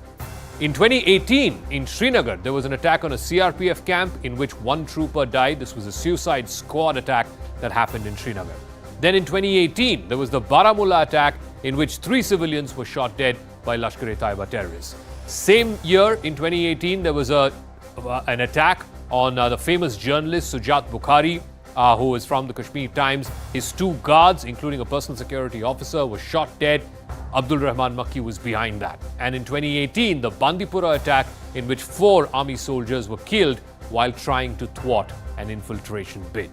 In 2018, in Srinagar, there was an attack on a CRPF camp in which 1 trooper died. This was a suicide squad attack that happened in Srinagar. Then in 2018, there was the Baramulla attack in which 3 civilians were shot dead. by Lashkar-e-Taiba terrorists. Same year, in 2018, there was an attack on the famous journalist Sujat Bukhari, who is from the Kashmir Times. His 2 guards, including a personal security officer, were shot dead. Abdul Rahman Makki was behind that. And in 2018, the Bandipora attack, in which 4 army soldiers were killed while trying to thwart an infiltration bid.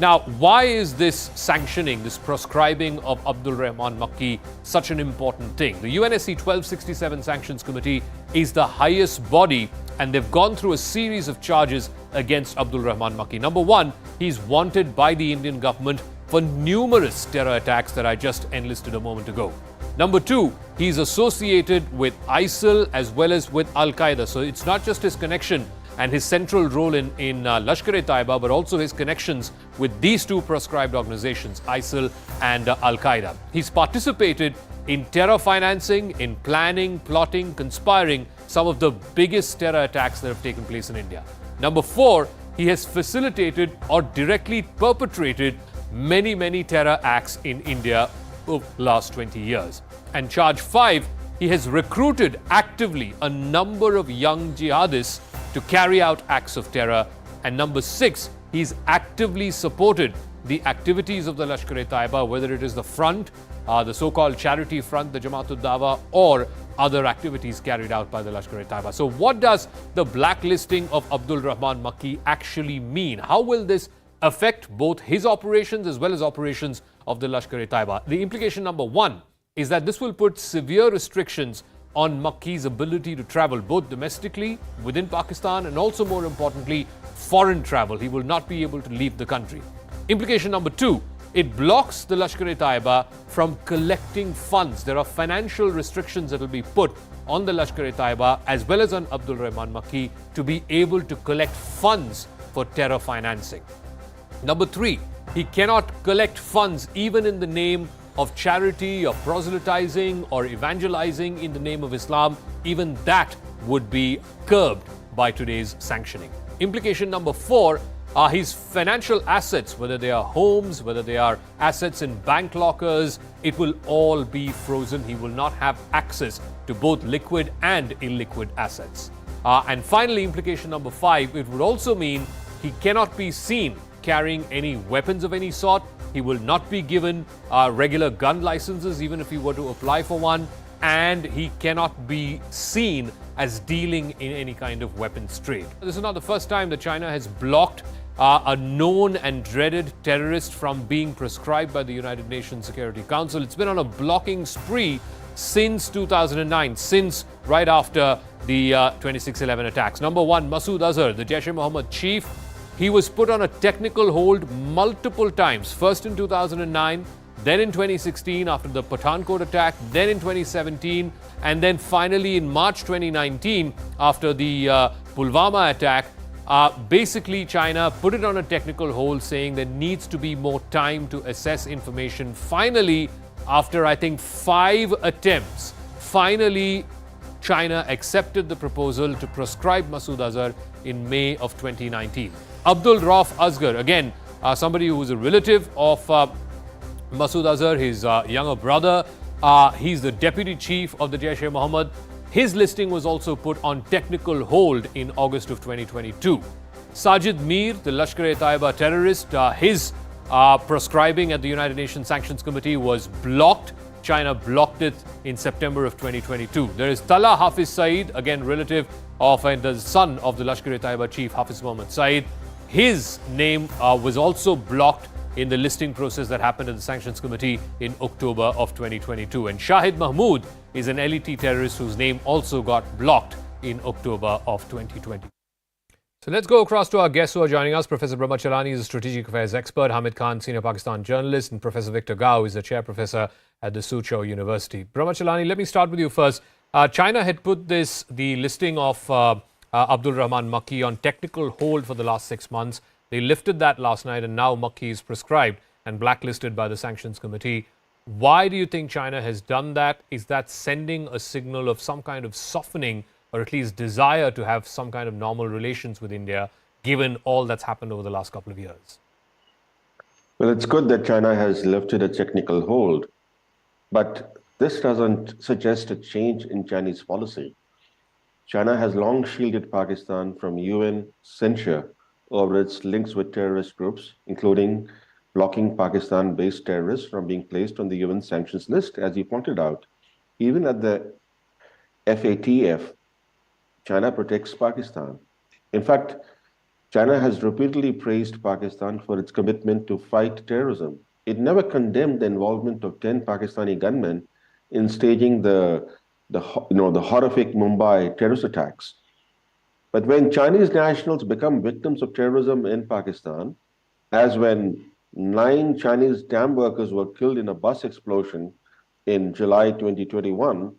Now, why is this sanctioning, this proscribing of Abdul Rahman Makki such an important thing? The UNSC 1267 Sanctions Committee is the highest body, and they've gone through a series of charges against Abdul Rahman Makki. Number 1, he's wanted by the Indian government for numerous terror attacks that I just enlisted a moment ago. Number 2, he's associated with ISIL as well as with Al-Qaeda. So it's not just his connection and his central role in Lashkar-e-Taiba, but also his connections with these 2 proscribed organizations, ISIL and Al-Qaeda. He's participated in terror financing, in planning, plotting, conspiring some of the biggest terror attacks that have taken place in India. Number 4, he has facilitated or directly perpetrated many terror acts in India over the last 20 years. And charge 5, he has recruited actively a number of young jihadists to carry out acts of terror. And number 6, he's actively supported the activities of the Lashkar-e-Taiba, whether it is the front, the so-called charity front, the Jamaat-ud-Dawa, or other activities carried out by the Lashkar-e-Taiba. So what does the blacklisting of Abdul Rahman Makki actually mean? How will this affect both his operations as well as operations of the Lashkar-e-Taiba? The implication number 1 is that this will put severe restrictions on Makki's ability to travel, both domestically, within Pakistan, and also, more importantly, foreign travel. He will not be able to leave the country. Implication number 2, it blocks the Lashkar-e-Taiba from collecting funds. There are financial restrictions that will be put on the Lashkar-e-Taiba as well as on Abdul Rahman Makki to be able to collect funds for terror financing. Number 3, he cannot collect funds even in the name of charity or proselytizing or evangelizing in the name of Islam. Even that would be curbed by today's sanctioning. Implication number 4 are his financial assets, whether they are homes, whether they are assets in bank lockers, it will all be frozen. He will not have access to both liquid and illiquid assets. And finally, implication number 5, it would also mean he cannot be seen carrying any weapons of any sort. He will not be given regular gun licenses, even if he were to apply for one. And he cannot be seen as dealing in any kind of weapons trade. This is not the first time that China has blocked a known and dreaded terrorist from being proscribed by the United Nations Security Council. It's been on a blocking spree since 2009, since right after the 26/11 attacks. Number 1, Masood Azhar, the Jaish-e-Mohammed chief. He was put on a technical hold multiple times, first in 2009, then in 2016 after the Pathankot attack, then in 2017, and then finally in March 2019 after the Pulwama attack. Basically, China put it on a technical hold, saying there needs to be more time to assess information. Finally, after I think 5 attempts, finally China accepted the proposal to proscribe Masood Azhar in May of 2019. Abdul Rauf Asgar, again, somebody who was a relative of Masood Azhar, his younger brother. He's the deputy chief of the Jaish-e-Mohammed. His listing was also put on technical hold in August of 2022. Sajid Mir, the Lashkar-e-Taiba terrorist, his proscribing at the United Nations Sanctions Committee was blocked. China blocked it in September of 2022. There is Tala Hafiz Saeed, again relative of and the son of the Lashkar-e-Taiba chief Hafiz Mohammed Saeed. His name was also blocked in the listing process that happened at the Sanctions Committee in October of 2022. And Shahid Mahmood is an LET terrorist whose name also got blocked in October of 2020. So let's go across to our guests who are joining us. Professor Brahma Chalani is a strategic affairs expert, Hamid Khan, senior Pakistan journalist, and Professor Victor Gao is the chair professor at the Suzhou University. Brahma Chalani, let me start with you first. China had put the listing of Abdul Rahman Makki on technical hold for the last 6 months. They lifted that last night, and now Makki is proscribed and blacklisted by the Sanctions Committee. Why do you think China has done that? Is that sending a signal of some kind of softening, or at least desire to have some kind of normal relations with India, given all that's happened over the last couple of years? Well, it's good that China has lifted a technical hold, but This doesn't suggest a change in Chinese policy. China has long shielded Pakistan from UN censure over its links with terrorist groups, including blocking Pakistan-based terrorists from being placed on the UN sanctions list, as you pointed out. Even at the FATF, China protects Pakistan. In fact, China has repeatedly praised Pakistan for its commitment to fight terrorism. It never condemned the involvement of 10 Pakistani gunmen in staging the horrific Mumbai terrorist attacks. But when Chinese nationals become victims of terrorism in Pakistan, as when 9 Chinese dam workers were killed in a bus explosion in July 2021,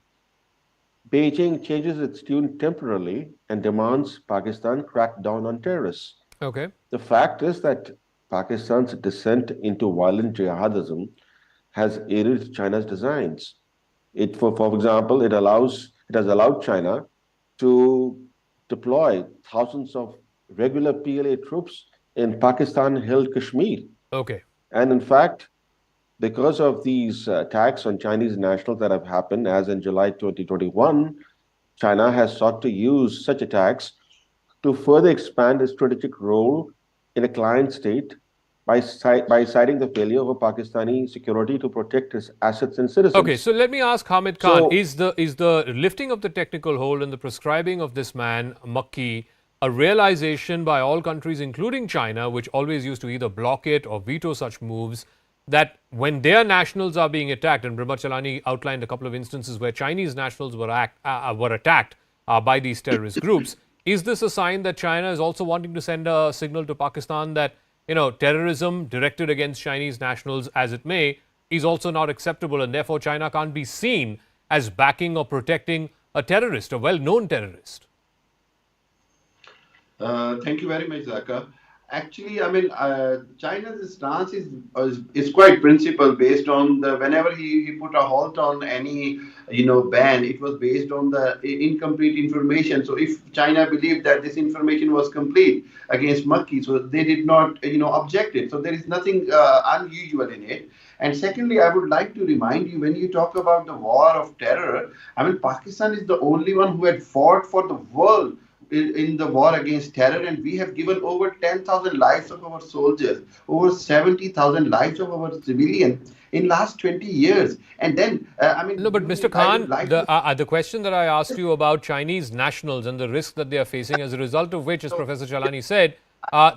Beijing changes its tune temporarily and demands Pakistan crack down on terrorists. Okay. The fact is that Pakistan's descent into violent jihadism has aided China's designs. For example, it has allowed China to deploy thousands of regular PLA troops in Pakistan-held Kashmir. Okay. And in fact, because of these attacks on Chinese nationals that have happened, as in July 2021, China has sought to use such attacks to further expand its strategic role in a client state by citing the failure of a Pakistani security to protect its assets and citizens. Okay, so let me ask Hamid Khan, is the lifting of the technical hold and the prescribing of this man, Makki, a realization by all countries, including China, which always used to either block it or veto such moves, that when their nationals are being attacked, and Brahma Chalani outlined a couple of instances where Chinese nationals were attacked by these terrorist groups, is this a sign that China is also wanting to send a signal to Pakistan that, terrorism directed against Chinese nationals, as it may, is also not acceptable, and therefore China can't be seen as backing or protecting a terrorist, a well-known terrorist? Thank you very much, Zaka. Actually, I mean, China's stance is quite principle based on whenever he put a halt on any ban, it was based on the incomplete information. So if China believed that this information was complete against Makki, so they did not object it. So there is nothing unusual in it. And secondly, I would like to remind you, when you talk about the war of terror, I mean, Pakistan is the only one who had fought for the world in the war against terror, and we have given over 10,000 lives of our soldiers, over 70,000 lives of our civilians in last 20 years. And then, No, but Mr. Khan, the question that I asked you about Chinese nationals and the risk that they are facing, as a result of which, as Professor Chalani said,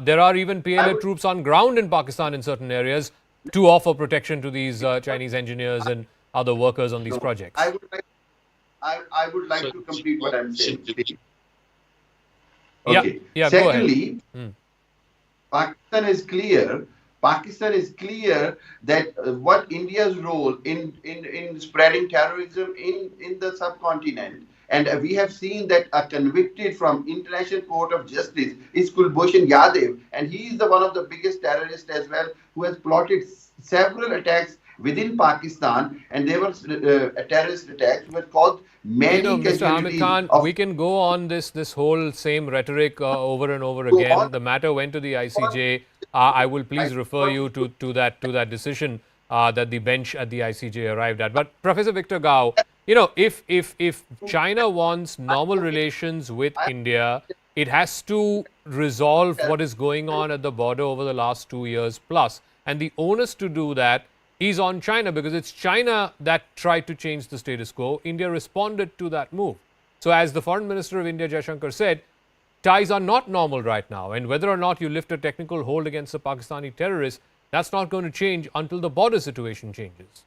there are even PLA troops on ground in Pakistan in certain areas to offer protection to these Chinese engineers and other workers on these projects. I would like to complete what I'm saying. Okay. Yeah, secondly, go ahead. Pakistan is clear that what India's role in spreading terrorism in the subcontinent. And we have seen that a convicted from International Court of Justice is Kulbhushan Yadav, and he is one of the biggest terrorists as well, who has plotted several attacks within Pakistan, and they were terrorist attacks who had caused many Mr. Hamid Khan, we can go on this whole same rhetoric over and over again. The matter went to the ICJ. I will please refer you to that decision that the bench at the ICJ arrived at. But Professor Victor Gao, if China wants normal relations with India, it has to resolve what is going on at the border over the last 2 years plus. And the onus to do that is on China, because it's China that tried to change the status quo. India responded to that move. So as the Foreign Minister of India, Jaishankar, said, ties are not normal right now. And whether or not you lift a technical hold against the Pakistani terrorists, that's not going to change until the border situation changes.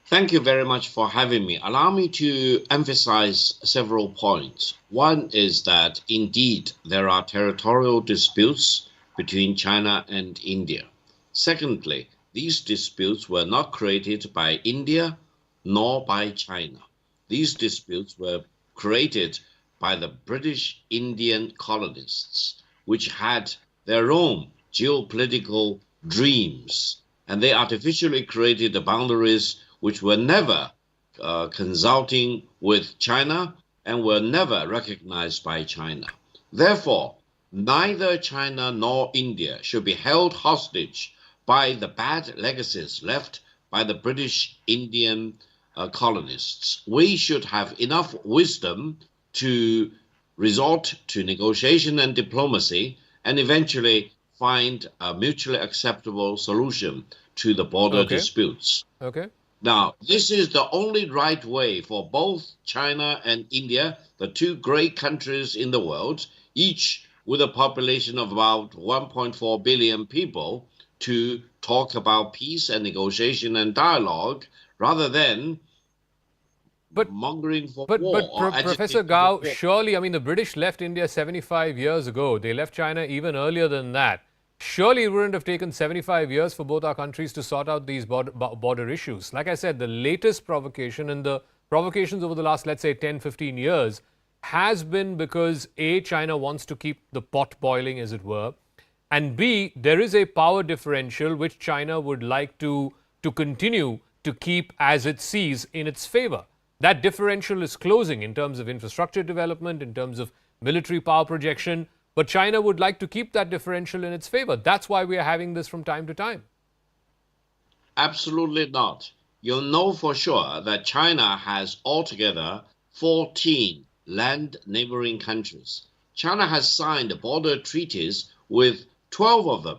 Thank you very much for having me. Allow me to emphasize several points. One is that indeed there are territorial disputes between China and India. Secondly, these disputes were not created by India nor by China. These disputes were created by the British Indian colonists, which had their own geopolitical dreams, and they artificially created the boundaries which were never consulting with China and were never recognized by China. Therefore, neither China nor India should be held hostage by the bad legacies left by the British Indian colonists. We should have enough wisdom to resort to negotiation and diplomacy and eventually find a mutually acceptable solution to the border disputes. Okay. Now, this is the only right way for both China and India, the two great countries in the world, each with a population of about 1.4 billion people, to talk about peace and negotiation and dialogue rather than mongering for war. But Professor Gao, surely, I mean, the British left India 75 years ago. They left China even earlier than that. Surely it wouldn't have taken 75 years for both our countries to sort out these border issues. Like I said, the latest provocation and the provocations over the last, let's say, 10, 15 years has been because A, China wants to keep the pot boiling, as it were, and B, there is a power differential which China would like to continue to keep as it sees in its favor. That differential is closing in terms of infrastructure development, in terms of military power projection, but China would like to keep that differential in its favor. That's why we are having this from time to time. Absolutely not. You'll know for sure that China has altogether 14 land neighboring countries. China has signed border treaties with 12 of them.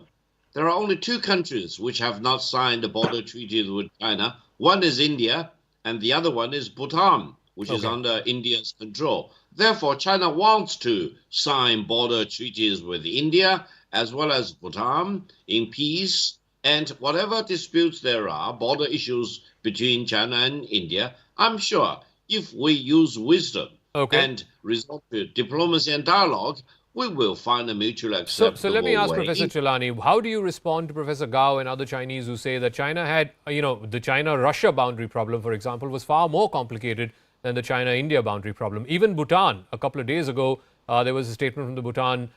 There are only 2 countries which have not signed border treaties with China. One is India, and the other one is Bhutan, which is under India's control. Therefore, China wants to sign border treaties with India as well as Bhutan in peace, and whatever disputes there are, border issues between China and India, I'm sure if we use wisdom and resort to diplomacy and dialogue, we will find a mutually acceptable So let me ask way. Professor Chilani, how do you respond to Professor Gao and other Chinese who say that China had, the China-Russia boundary problem, for example, was far more complicated than the China-India boundary problem. Even Bhutan, a couple of days ago, there was a statement from the Bhutan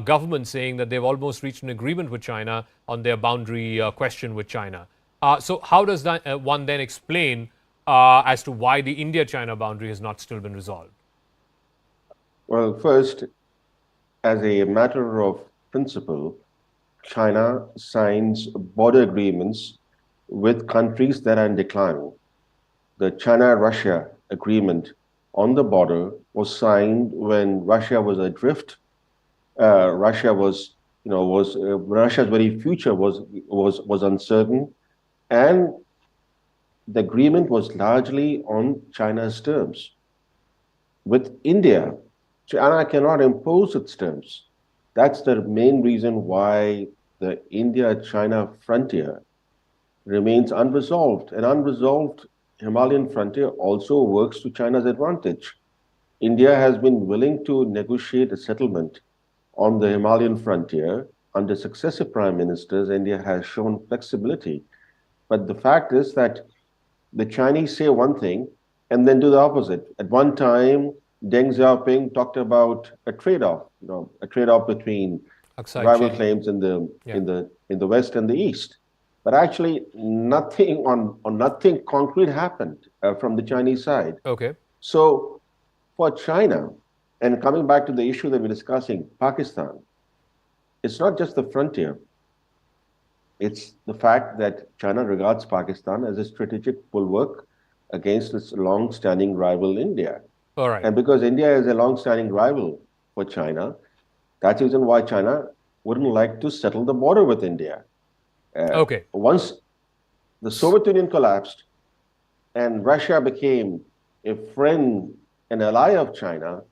government saying that they've almost reached an agreement with China on their boundary question with China. So how does that, one then explain as to why the India-China boundary has not still been resolved? Well, first, as a matter of principle, China signs border agreements with countries that are in decline. The China-Russia agreement on the border was signed when Russia was adrift. Russia's very future was uncertain, and the agreement was largely on China's terms. With India, China cannot impose its terms. That's the main reason why the India-China frontier remains unresolved. An unresolved Himalayan frontier also works to China's advantage. India has been willing to negotiate a settlement on the Himalayan frontier. Under successive prime ministers, India has shown flexibility. But the fact is that the Chinese say one thing and then do the opposite. At one time, Deng Xiaoping talked about a trade-off, a trade-off between rival claims in the West and the East. But actually, nothing concrete happened from the Chinese side. So, for China, and coming back to the issue that we're discussing, Pakistan, it's not just the frontier. It's the fact that China regards Pakistan as a strategic bulwark against its long-standing rival India. And because India is a long-standing rival for China, that's the reason why China wouldn't like to settle the border with India. Once the Soviet Union collapsed and Russia became a friend and ally of China,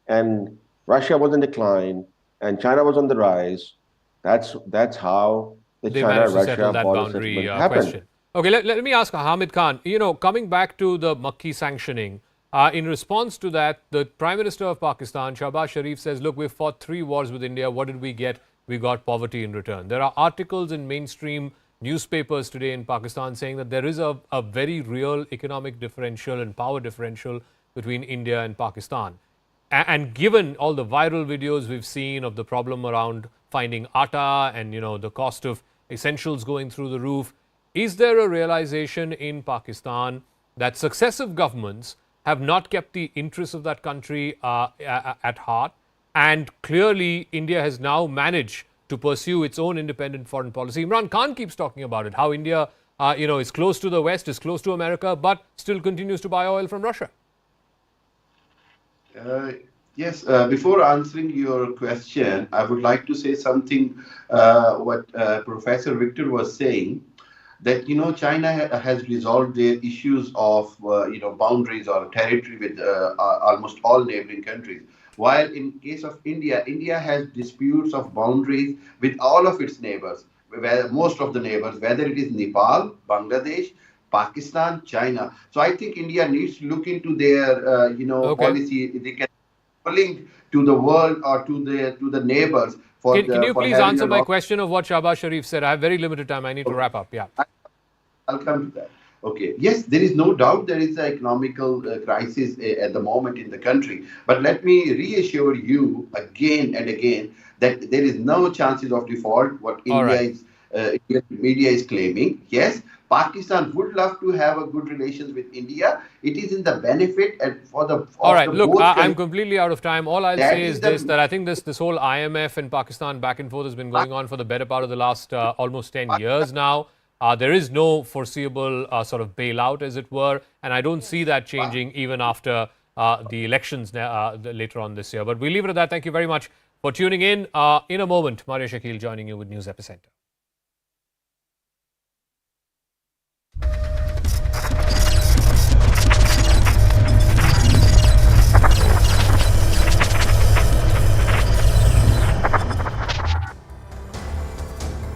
and Russia was in decline and China was on the rise, that's how the China-Russia border settlement happened. Okay, let me ask Hamid Khan, coming back to the Makki sanctioning, in response to that, the Prime Minister of Pakistan, Shahbaz Sharif, says, look, we've fought 3 wars with India. What did we get? We got poverty in return. There are articles in mainstream newspapers today in Pakistan saying that there is a very real economic differential and power differential between India and Pakistan. And given all the viral videos we've seen of the problem around finding atta and, the cost of essentials going through the roof, is there a realization in Pakistan that successive governments have not kept the interests of that country at heart? And clearly, India has now managed to pursue its own independent foreign policy. Imran Khan keeps talking about it, how India is close to the West, is close to America, but still continues to buy oil from Russia? Yes, before answering your question, I would like to say something what Professor Victor was saying, that China has resolved their issues of boundaries or territory with almost all neighboring countries. While in case of India, India has disputes of boundaries with all of its neighbors, where most of the neighbors, whether it is Nepal, Bangladesh, Pakistan, China. So I think India needs to look into their policy. They can link to the world or to the neighbors. Can you please answer my question of what Shahbaz Sharif said? I have very limited time. I need to wrap up. Yeah. I'll come to that. Okay. Yes, there is no doubt there is an economical crisis at the moment in the country. But let me reassure you again and again that there is no chances of default, what Indian media is claiming. Yes, Pakistan would love to have a good relations with India. It is in the benefit and for the. All right, look, I'm completely out of time. All I'll say is this, that I think this whole IMF and Pakistan back and forth has been going on for the better part of the last almost 10 years now. There is no foreseeable sort of bailout, as it were, and I don't see that changing even after the elections later on this year. But we'll leave it at that. Thank you very much for tuning in. In a moment, Maria Shakil joining you with News Epicenter.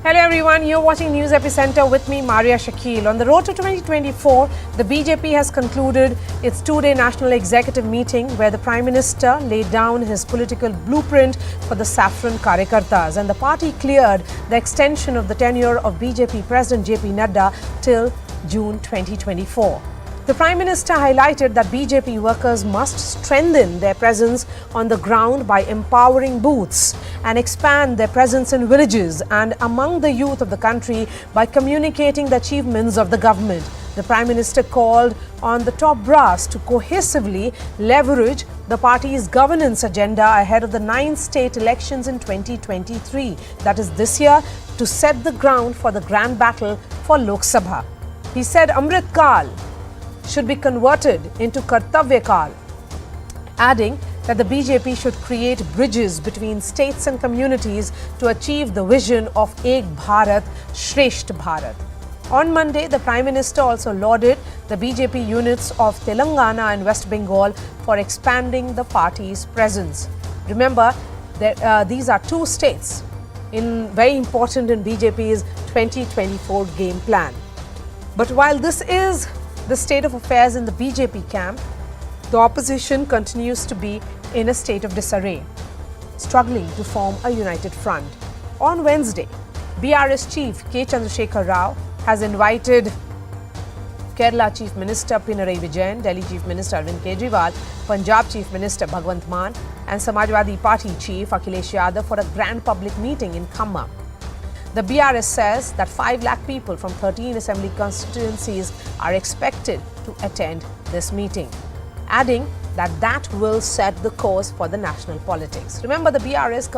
Hello everyone, you're watching News Epicenter with me, Maria Shakil. On the road to 2024, the BJP has concluded its two-day national executive meeting where the Prime Minister laid down his political blueprint for the saffron Karyakartas, and the party cleared the extension of the tenure of BJP President JP Nadda till June 2024. The Prime Minister highlighted that BJP workers must strengthen their presence on the ground by empowering booths and expand their presence in villages and among the youth of the country by communicating the achievements of the government. The Prime Minister called on the top brass to cohesively leverage the party's governance agenda ahead of the 9 state elections in 2023, that is this year, to set the ground for the grand battle for Lok Sabha. He said Amrit Kal should be converted into Kartavya Kal, adding that the BJP should create bridges between states and communities to achieve the vision of Ek Bharat, Shresht Bharat. On Monday, the Prime Minister also lauded the BJP units of Telangana and West Bengal for expanding the party's presence. Remember that these are two states very important in BJP's 2024 game plan. But while this is the state of affairs in the BJP camp, the opposition continues to be in a state of disarray, struggling to form a united front. On Wednesday, BRS Chief K. Chandrasekhar Rao has invited Kerala Chief Minister Pinarayi Vijayan, Delhi Chief Minister Arvind Kejriwal, Punjab Chief Minister Bhagwant Mann and Samajwadi Party Chief Akhilesh Yadav for a grand public meeting in Khamma. The BRS says that 5 lakh people from 13 assembly constituencies are expected to attend this meeting, adding that will set the course for the national politics. Remember, the BRS